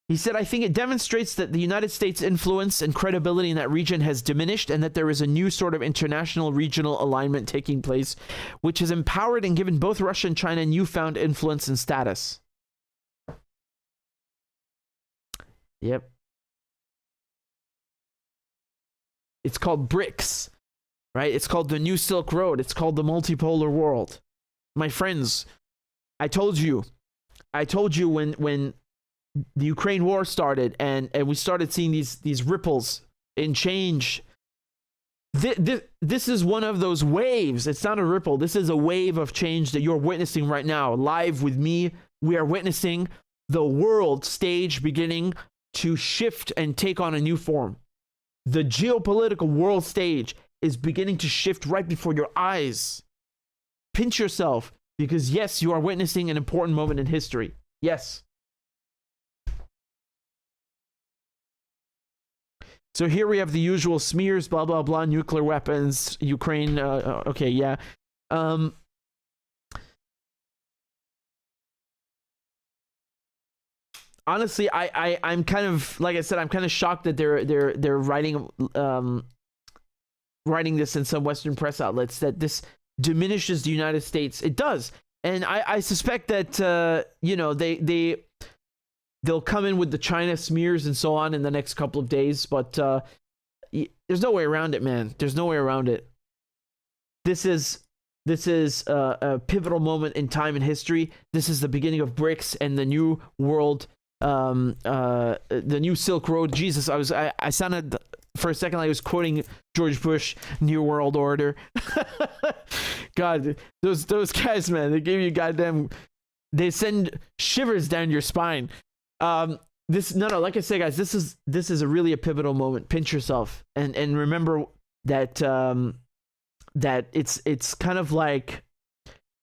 He said, I think it demonstrates that the United States' influence and credibility in that region has diminished and that there is a new sort of international regional alignment taking place, which has empowered and given both Russia and China newfound influence and status. Yep. It's called BRICS, right? It's called the New Silk Road. It's called the multipolar world. My friends, I told you when the Ukraine war started and we started seeing these ripples in change. This is one of those waves. It's not a ripple. This is a wave of change that you're witnessing right now. Live with me, we are witnessing the world stage beginning to shift and take on a new form. The geopolitical world stage is beginning to shift right before your eyes. Pinch yourself, because yes, you are witnessing an important moment in history. Yes. So here we have the usual smears, blah, blah, blah, nuclear weapons, Ukraine. Okay, yeah. Honestly, I'm kind of, like I said, I'm kind of shocked that they're writing this in some Western press outlets, that this diminishes the United States. It does. And I suspect that, they'll come in with the China smears and so on in the next couple of days, but there's no way around it, man. There's no way around it. This is a pivotal moment in time and history. This is the beginning of BRICS and the new world, the new Silk Road. Jesus, I sounded for a second like I was quoting George Bush, New World Order. God, those guys, man, they give you they send shivers down your spine. Like I say, guys, this is a really a pivotal moment. Pinch yourself and remember that that it's kind of like,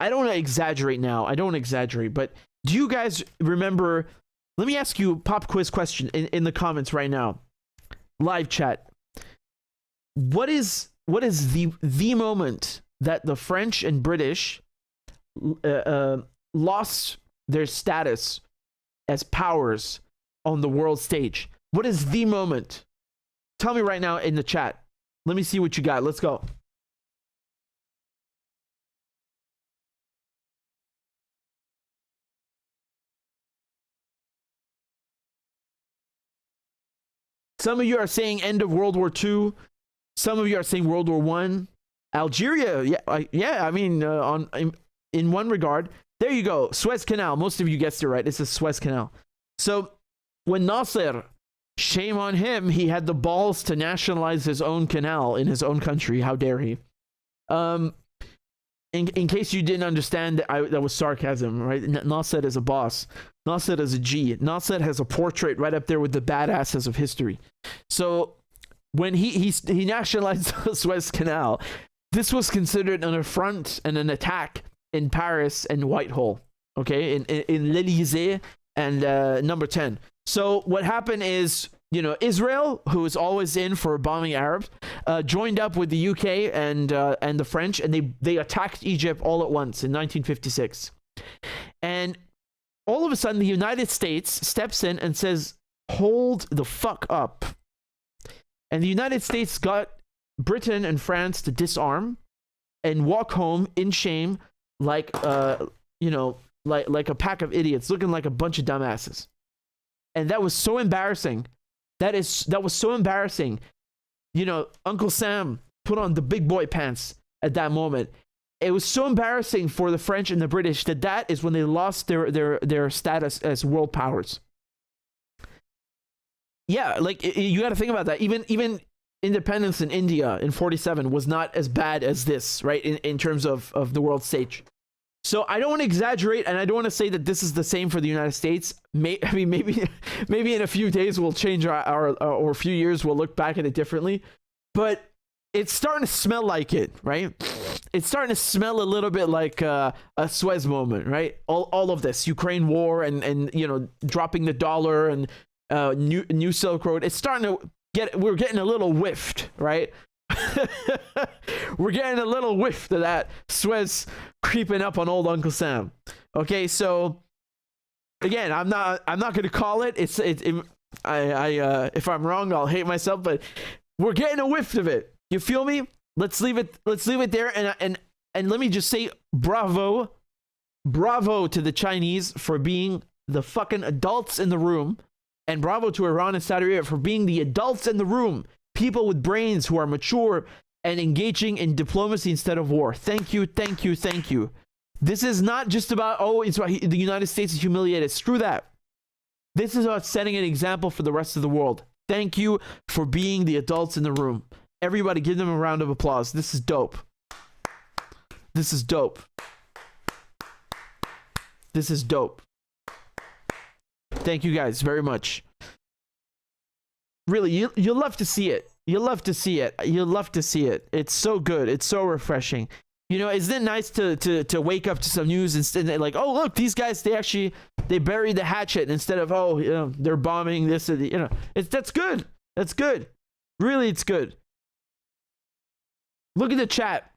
I don't want to exaggerate now. I don't want to exaggerate, but do you guys remember? Let me ask you a pop quiz question in the comments right now, live chat. What is the moment that the French and British lost their status as powers on the world stage? What is the moment? Tell me right now in the chat. Let me see what you got. Let's go. Some of you are saying end of World War II. Some of you are saying World War I. Algeria, yeah. I mean, in one regard, there you go. Suez Canal. Most of you guessed it right. It's the Suez Canal. So when Nasser, shame on him, he had the balls to nationalize his own canal in his own country. How dare he? In case you didn't understand, that was sarcasm, right? Nasser is a boss. Nasser is a G. Nasser has a portrait right up there with the badasses of history. So when he nationalized the Suez Canal, this was considered an affront and an attack in Paris and Whitehall, okay, in l'Elysée and number 10. So what happened is, Israel, who is always in for bombing Arabs, joined up with the UK and the French, and they attacked Egypt all at once in 1956. And all of a sudden, the United States steps in and says, "Hold the fuck up." And the United States got Britain and France to disarm and walk home in shame, like a pack of idiots, looking like a bunch of dumbasses. And that was so embarrassing. That was so embarrassing. Uncle Sam put on the big boy pants at that moment. It was so embarrassing for the French and the British that is when they lost their status as world powers. Yeah, like you got to think about that. Even independence in India in 47 was not as bad as this, right? In terms of the world stage. So I don't want to exaggerate, and I don't want to say that this is the same for the United States. Maybe in a few days we'll change or a few years we'll look back at it differently. But it's starting to smell like it, right? It's starting to smell a little bit like a Suez moment, right? All of this Ukraine war and dropping the dollar and new Silk Road. It's starting to we're getting a little whiffed, right? We're getting a little whiff of that Suez creeping up on old Uncle Sam. Okay, so again, I'm not going to call it. If I'm wrong, I'll hate myself, but we're getting a whiff of it. You feel me? Let's leave it there, and let me just say bravo to the Chinese for being the fucking adults in the room, and bravo to Iran and Saudi Arabia for being the adults in the room, people with brains who are mature and engaging in diplomacy instead of war. Thank you. This is not just about, it's about the United States is humiliated. Screw that. This is about setting an example for the rest of the world. Thank you for being the adults in the room. Everybody give them a round of applause. This is dope. This is dope. Thank you guys very much. Really, you'll love to see it. You'll love to see it. It's so good. It's so refreshing. You know, isn't it nice to wake up to some news and like, oh, look, these guys, they buried the hatchet instead of, they're bombing this, that's good. That's good. Really, it's good. Look at the chat.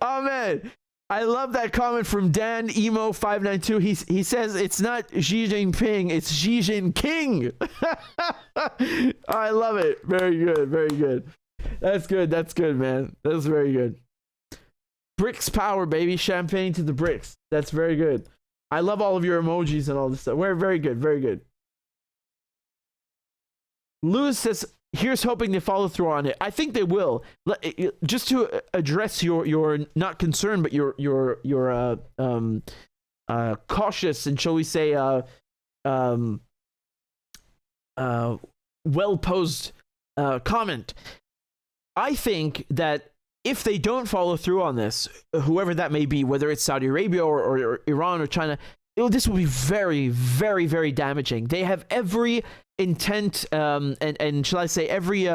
Oh, man. I love that comment from Dan Emo 592. He says it's not Xi Jinping, it's Xi Jinping. I love it. Very good. That's good, man. That's very good. BRICS power, baby. Champagne to the BRICS. That's very good. I love all of your emojis and all this stuff. We're very good. Lewis says, here's hoping they follow through on it. I think they will. Just to address your not concern, but your cautious and, shall we say, well posed comment. I think that if they don't follow through on this, whoever that may be, whether it's Saudi Arabia or Iran or China, this will be very, very, very damaging. They have every intent and shall I say every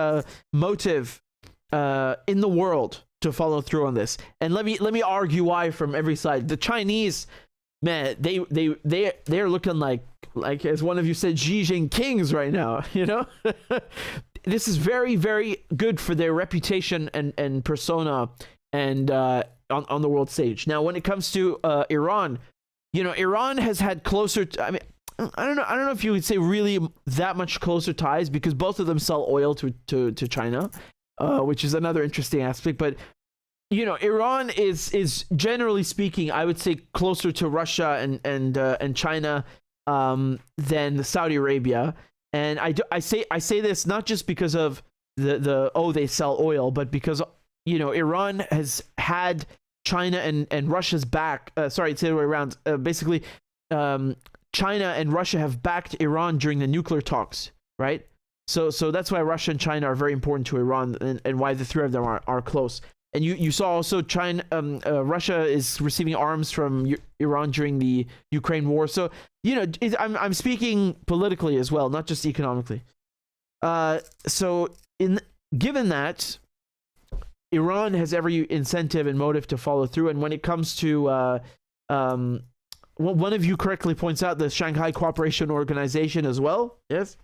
motive in the world to follow through on this. And let me argue why from every side. The Chinese, man, they're looking like as one of you said, Xi Jinping's right now, you know. This is very, very good for their reputation and persona and on the world stage. Now, when it comes to Iran, you know, Iran has had closer. I don't know if you would say really that much closer ties, because both of them sell oil to China, which is another interesting aspect. But you know, Iran is generally speaking, I would say, closer to Russia and China than Saudi Arabia. And I say this not just because of they sell oil, but because, you know, Iran has had China and Russia's back. Sorry, it's the other way around. Basically, China and Russia have backed Iran during the nuclear talks, right? So that's why Russia and China are very important to Iran, and why the three of them are close. And you saw also Russia is receiving arms from Iran during the Ukraine war. So, you know, I'm speaking politically as well, not just economically. Given that, Iran has every incentive and motive to follow through. And when it comes to, one of you correctly points out the Shanghai Cooperation Organization as well. Yes.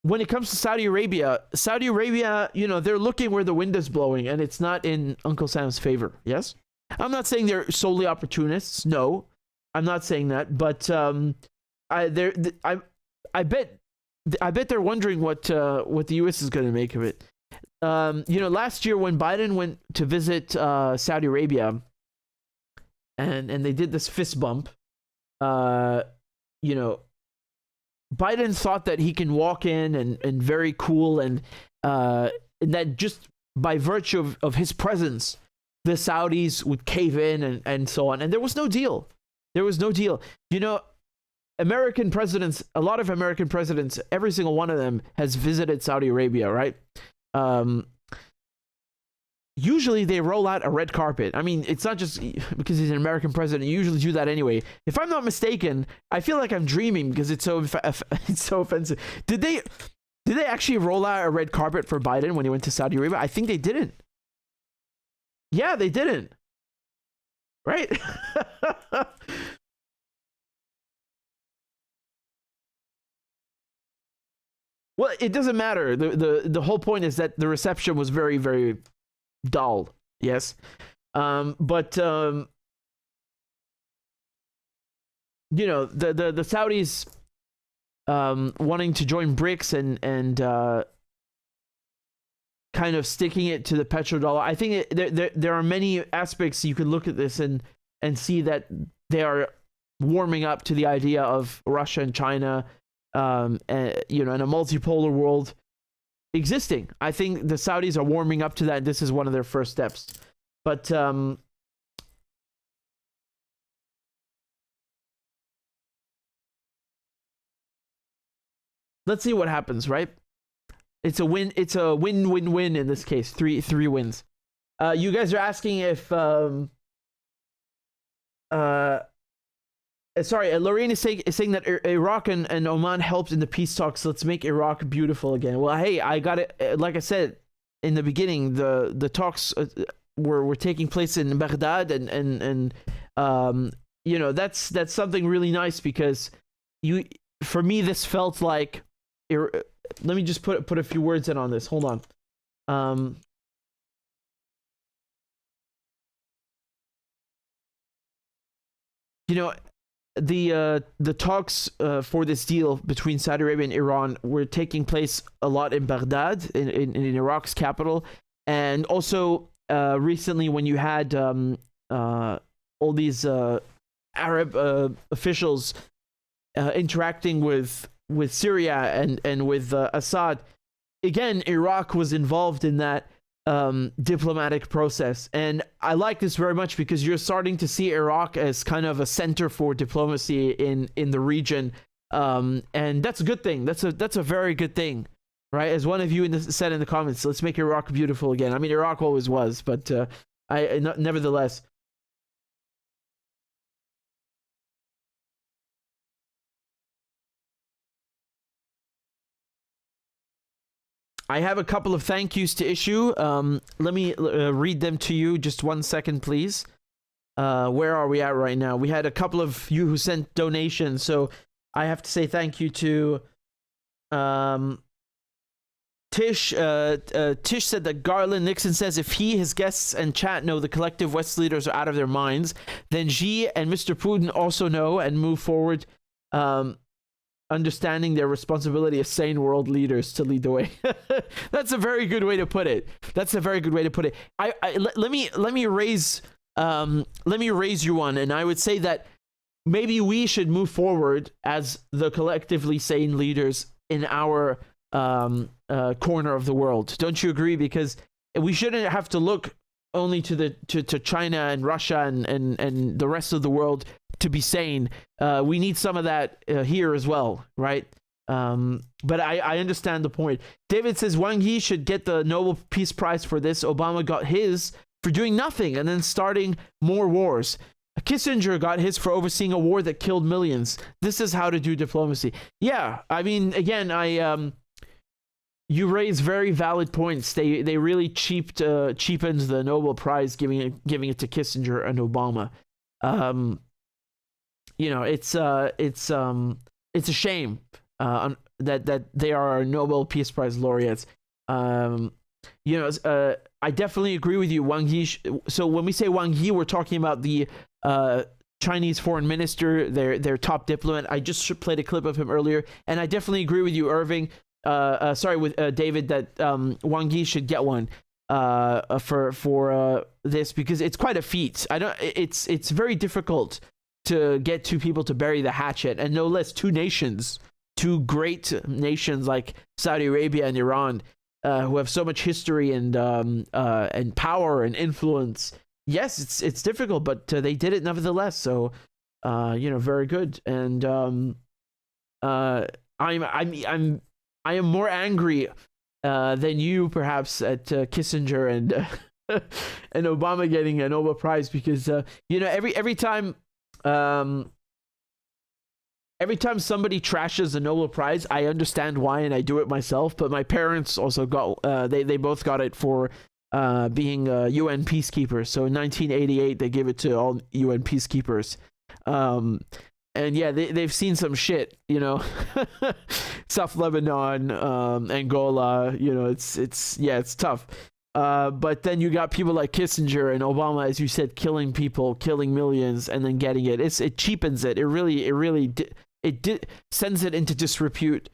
When it comes to Saudi Arabia, you know, they're looking where the wind is blowing, and it's not in Uncle Sam's favor. Yes, I'm not saying they're solely opportunists. No, I'm not saying that. But I bet they're wondering what the U.S. is going to make of it. You know, last year when Biden went to visit Saudi Arabia, and they did this fist bump, you know, Biden thought that he can walk in and very cool and that just by virtue of his presence, the Saudis would cave in and so on. And there was no deal. You know, American presidents, a lot of American presidents, every single one of them has visited Saudi Arabia, right? Usually they roll out a red carpet. I mean, it's not just because he's an American president. You usually do that anyway. If I'm not mistaken, I feel like I'm dreaming because it's so offensive. Did they actually roll out a red carpet for Biden when he went to Saudi Arabia? I think they didn't. Yeah, they didn't. Right? Well, it doesn't matter. The whole point is that the reception was very, very dull. Yes, but the Saudis wanting to join BRICS and kind of sticking it to the petrodollar. I think there are many aspects you could look at this and see that they are warming up to the idea of Russia and China. In a multipolar world existing. I think the Saudis are warming up to that. This is one of their first steps. But let's see what happens, right? It's a win-win-win in this case. Three wins. You guys are asking if Lorraine is saying that Iraq and Oman helped in the peace talks. Let's make Iraq beautiful again. Well, hey, I got it. Like I said in the beginning, the talks were taking place in Baghdad, and that's something really nice because for me this felt like. Let me just put a few words in on this. Hold on. The talks for this deal between Saudi Arabia and Iran were taking place a lot in Baghdad, in Iraq's capital, and also recently when you had all these Arab officials interacting with Syria and with Assad. Again, Iraq was involved in that diplomatic process, and I like this very much because you're starting to see Iraq as kind of a center for diplomacy in the region, and that's a good thing. That's a very good thing, right? As one of you said in the comments, let's make Iraq beautiful again. I mean, Iraq always was, but nevertheless. I have a couple of thank yous to issue. Let me read them to you. Just 1 second, please. Where are we at right now? We had a couple of you who sent donations, so I have to say thank you to Tish. Tish said that Garland Nixon says if he, his guests, and chat know the collective West leaders are out of their minds, then Xi and Mr. Putin also know and move forward, understanding their responsibility as sane world leaders to lead the way. That's a very good way to put it. Let me raise you one, and I would say that maybe we should move forward as the collectively sane leaders in our corner of the world. Don't you agree? Because we shouldn't have to look only to China and Russia and the rest of the world to be sane. We need some of that here as well, right? But I understand the point. David says Wang Yi should get the Nobel Peace Prize for this. Obama got his for doing nothing and then starting more wars. Kissinger got his for overseeing a war that killed millions. This is how to do diplomacy. Yeah, I mean, again, you raise very valid points. They really cheapened the Nobel Prize, giving it to Kissinger and Obama. It's a shame that they are Nobel Peace Prize laureates. I definitely agree with you, Wang Yi. So when we say Wang Yi, we're talking about the Chinese foreign minister, their top diplomat. I just played a clip of him earlier, and I definitely agree with you, Irving. With David, that Wang Yi should get one for this, because it's quite a feat. It's very difficult to get two people to bury the hatchet, and no less two great nations like Saudi Arabia and Iran, who have so much history and power and influence. Yes, it's difficult, but they did it nevertheless. So, very good. And I am more angry than you, perhaps, at Kissinger and Obama getting a Nobel Prize, because every time somebody trashes a Nobel Prize, I understand why, and I do it myself. But my parents also got they both got it for being UN peacekeepers. So in 1988, they gave it to all UN peacekeepers. And yeah, they've seen some shit, you know. South Lebanon, Angola, you know, it's tough. But then you got people like Kissinger and Obama, as you said, killing people, killing millions, and then getting it. It cheapens it. It really sends it into disrepute.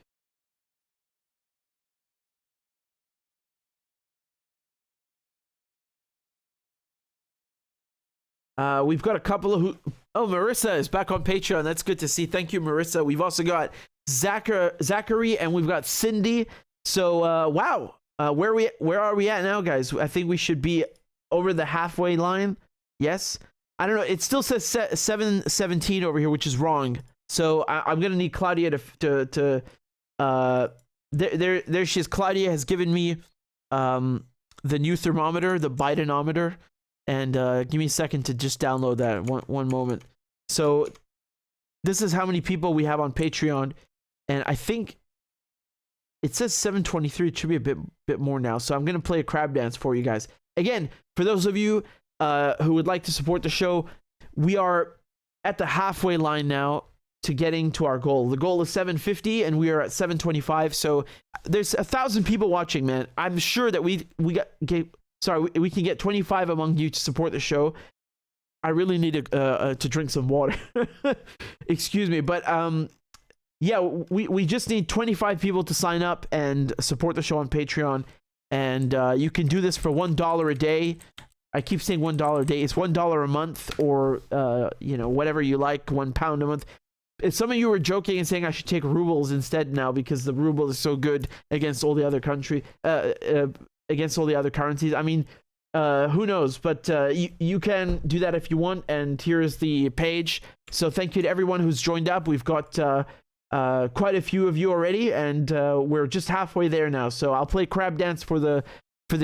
We've got a couple of Marissa is back on Patreon. That's good to see. Thank you, Marissa. We've also got Zachary, and we've got Cindy. So wow, where are we at now, guys? I think we should be over the halfway line. Yes, I don't know. It still says 717 over here, which is wrong. So I'm gonna need Claudia to there she is. Claudia has given me the new thermometer, the Bidenometer. And give me a second to just download that. One moment. So this is how many people we have on Patreon. And I think it says 723. It should be a bit more now. So I'm going to play a crab dance for you guys. Again, for those of you who would like to support the show, we are at the halfway line now to getting to our goal. The goal is 750 and we are at 725. So there's 1,000 people watching, man. I'm sure that we can get 25 among you to support the show. I really need to drink some water. Excuse me. But yeah, we just need 25 people to sign up and support the show on Patreon. And you can do this for $1 a day. I keep saying $1 a day. It's $1 a month, or you know, whatever you like, £1 a month. If some of you were joking and saying I should take rubles instead now because the ruble is so good against all the other against all the other currencies. I mean, who knows? But you can do that if you want. And here's the page. So thank you to everyone who's joined up. We've got quite a few of you already, and we're just halfway there now. So I'll play crab dance for the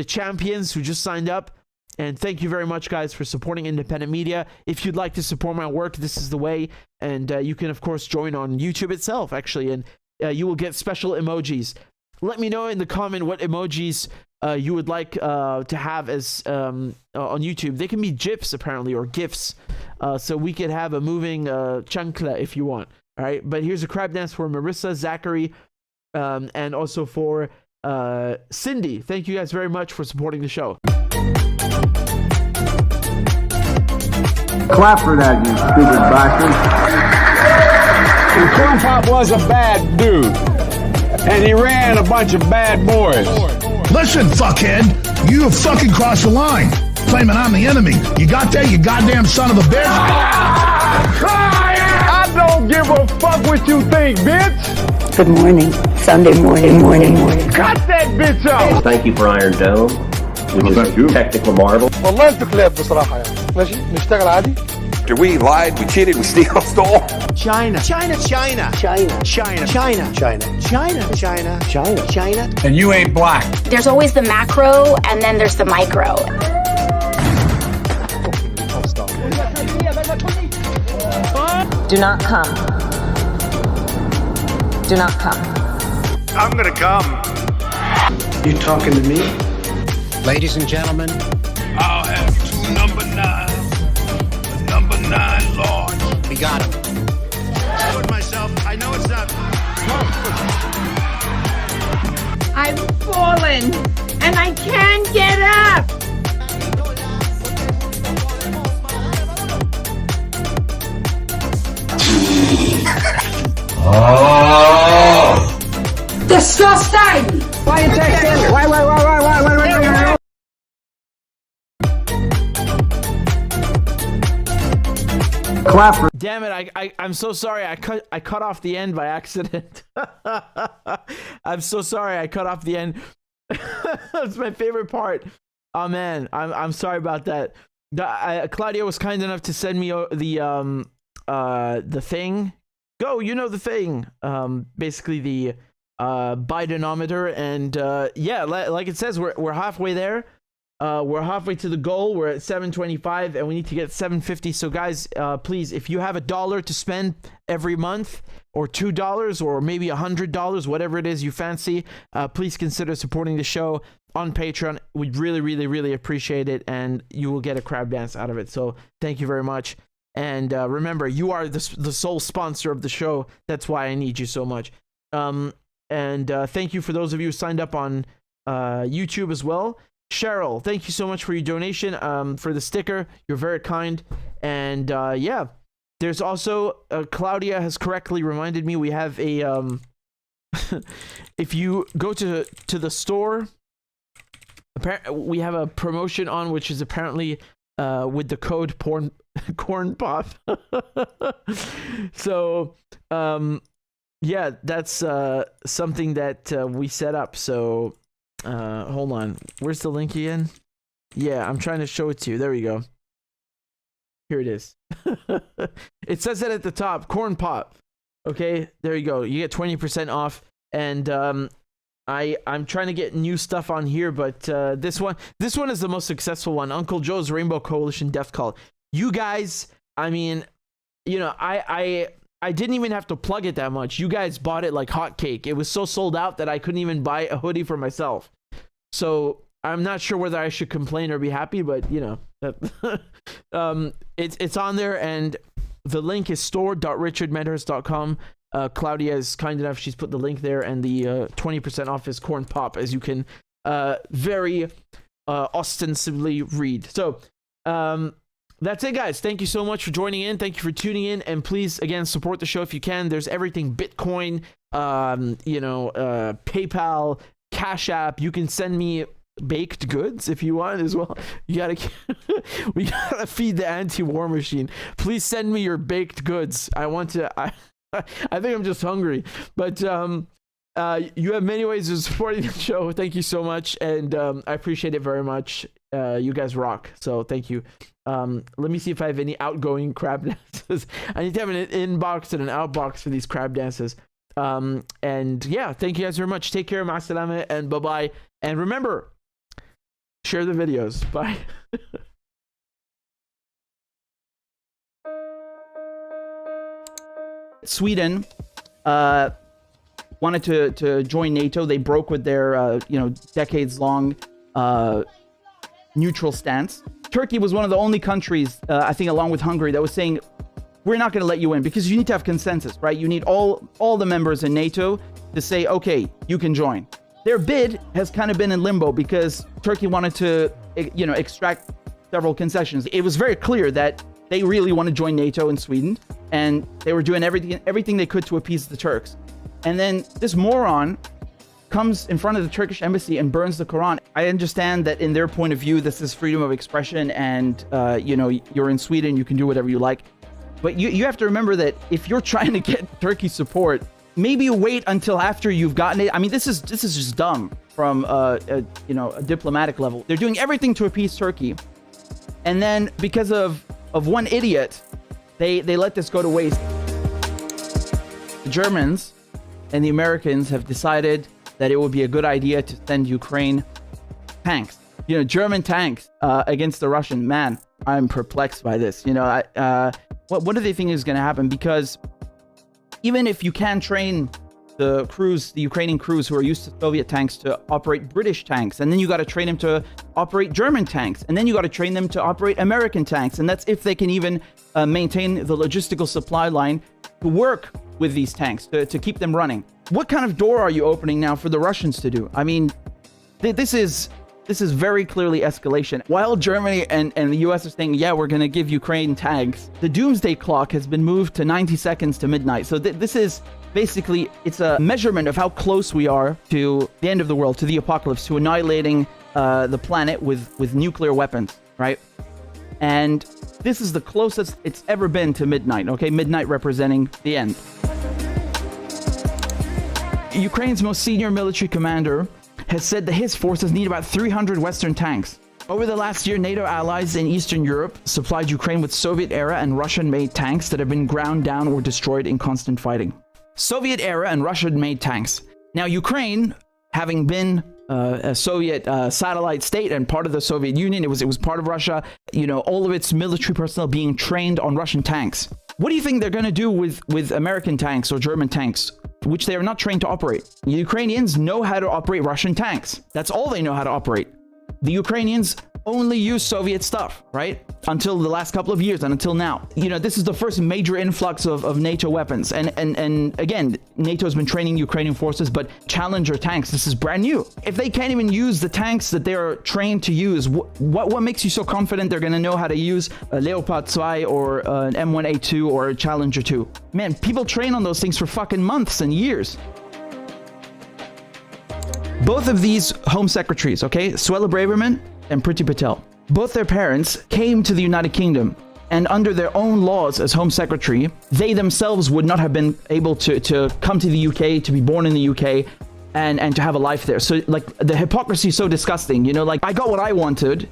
champions who just signed up. And thank you very much, guys, for supporting independent media. If you'd like to support my work, this is the way. And you can, of course, join on YouTube itself, actually. And you will get special emojis. Let me know in the comment what emojis you would like to have as on YouTube. They can be GIFs, apparently, or GIFs. So we could have a moving chancla if you want. All right. But here's a crab dance for Marissa, Zachary, and also for Cindy. Thank you guys very much for supporting the show. Clap for that, you stupid bastard. And Corn Pop was a bad dude. And he ran a bunch of bad boys. Listen, fuckhead, you have fucking crossed the line, claiming I'm the enemy. You got that, you goddamn son of a bitch? I don't give a fuck what you think, bitch. Good morning. Sunday morning. Cut that bitch out. Thank you for Iron Dome, which is a technical marvel. والله انتوا كلاب بصراحة يعني. ماشي نشتغل عادي. We lied, we cheated, we stole. China. And you ain't black. There's always the macro, and then there's the micro. Do not come. Do not come. I'm gonna come. You talking to me? Ladies and gentlemen, I'll have two number 9s. Number 9 large. we got him. I told myself, I know it's not. I've fallen and I can't get up. Disgusting! Why you texting? Why? Clap for. Damn it! I'm so sorry. I cut off the end by accident. I'm so sorry. I cut off the end. That's my favorite part. Oh man, I'm sorry about that. Claudia was kind enough to send me the thing. Go, you know the thing. Basically the Bidenometer, and yeah, like it says, we're halfway there. We're halfway to the goal. We're at 725 and we need to get 750. So guys, please, if you have $1 to spend every month, or $2, or maybe $100, whatever it is you fancy, please consider supporting the show on Patreon. We'd really appreciate it, and you will get a crab dance out of it. So thank you very much. And remember, you are the sole sponsor of the show. That's why I need you so much. And thank you for those of you who signed up on YouTube as well. Cheryl, thank you so much for your donation, for the sticker. You're very kind. And yeah, there's also Claudia has correctly reminded me we have a if you go to the store, we have a promotion on, which is apparently with the code corn pop. So yeah, that's something that we set up. So hold on, where's the link again? Yeah, I'm trying to show it to you. There we go. Here it is. It says it at the top, corn pop. Okay, there you go. You get 20% off. And I'm trying to get new stuff on here, but this one is the most successful one. Uncle Joe's Rainbow Coalition Death Call. You guys, I mean, you know, I didn't even have to plug it that much. You guys bought it like hotcake. It was so sold out that I couldn't even buy a hoodie for myself. So I'm not sure whether I should complain or be happy, but you know, it's on there, and the link is store.richardmedhurst.com. Claudia is kind enough, she's put the link there, and the 20% off is corn pop, as you can very ostensibly read. So that's it, guys. Thank you so much for joining in. Thank you for tuning in, and please, again, support the show if you can. There's everything Bitcoin, PayPal, Cash App. You can send me baked goods if you want as well. We gotta feed the anti-war machine. Please send me your baked goods. I think I'm just hungry, but you have many ways of supporting the show. Thank you so much, and I appreciate it very much. You guys rock, so thank you. Let me see if I have any outgoing crab dances. I need to have an inbox and an outbox for these crab dances. And yeah, thank you guys very much. Take care, ma'asalama, and bye-bye. And remember, share the videos. Bye. Sweden wanted to join NATO. They broke with their decades-long neutral stance. Turkey was one of the only countries, I think, along with Hungary, that was saying, we're not going to let you in, because you need to have consensus, right? You need all the members in NATO to say, okay, you can join. Their bid has kind of been in limbo because Turkey wanted to, extract several concessions. It was very clear that they really want to join NATO in Sweden, and they were doing everything they could to appease the Turks. And then this moron comes in front of the Turkish embassy and burns the Quran. I understand that in their point of view, this is freedom of expression, and you're in Sweden, you can do whatever you like. But you have to remember that if you're trying to get Turkey support, maybe wait until after you've gotten it. I mean, this is just dumb from a diplomatic level. They're doing everything to appease Turkey, and then because of one idiot, they let this go to waste. The Germans and the Americans have decided that it would be a good idea to send Ukraine tanks. German tanks against the Russian. Man, I'm perplexed by this. What do they think is going to happen? Because even if you can train the Ukrainian crews who are used to Soviet tanks to operate British tanks, and then you got to train them to operate German tanks, and then you got to train them to operate American tanks, and that's if they can even maintain the logistical supply line to work with these tanks, to keep them running. What kind of door are you opening now for the Russians to do? I mean, this is very clearly escalation. While Germany and the US are saying, yeah, we're going to give Ukraine tanks, the doomsday clock has been moved to 90 seconds to midnight. So this is basically, it's a measurement of how close we are to the end of the world, to the apocalypse, to annihilating the planet with nuclear weapons, right? And this is the closest it's ever been to midnight, okay? Midnight representing the end. Ukraine's most senior military commander has said that his forces need about 300 Western tanks. Over the last year, NATO allies in Eastern Europe supplied Ukraine with Soviet-era and Russian-made tanks that have been ground down or destroyed in constant fighting. Soviet-era and Russian-made tanks. Now, Ukraine, having been a Soviet satellite state and part of the Soviet Union, it was part of Russia, all of its military personnel being trained on Russian tanks. What do you think they're going to do with American tanks or German tanks, which they are not trained to operate? The Ukrainians know how to operate Russian tanks. That's all they know how to operate. The Ukrainians only used Soviet stuff, right? Until the last couple of years and until now. You know, this is the first major influx of NATO weapons. And again, NATO has been training Ukrainian forces, but Challenger tanks, this is brand new. If they can't even use the tanks that they're trained to use, what makes you so confident they're going to know how to use a Leopard 2 or an M1A2 or a Challenger 2? Man, people train on those things for fucking months and years. Both of these Home Secretaries, okay, Suella Braverman and Priti Patel, both their parents came to the United Kingdom, and under their own laws as Home Secretary, they themselves would not have been able to come to the UK, to be born in the UK, and to have a life there. So, like, the hypocrisy is so disgusting, you know, like, I got what I wanted,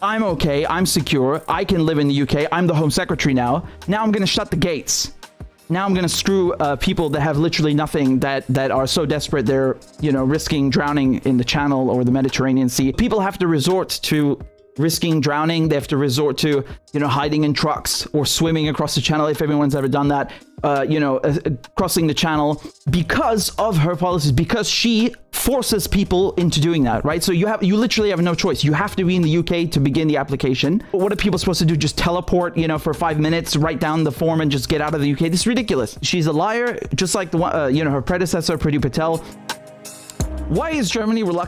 I'm okay, I'm secure, I can live in the UK, I'm the Home Secretary now I'm gonna shut the gates. Now I'm gonna screw people that have literally nothing, that are so desperate they're, you know, risking drowning in the Channel or the Mediterranean Sea. People have to resort to risking drowning. They have to resort to, you know, hiding in trucks or swimming across the Channel, if everyone's ever done that, you know, crossing the Channel, because of her policies, because she forces people into doing that, right? So you literally have no choice. You have to be in the UK to begin the application. But what are people supposed to do? Just teleport, you know, for 5 minutes, write down the form and just get out of the UK? This is ridiculous. She's a liar, just like the one, you know, her predecessor, Priti Patel. Why is Germany reluctant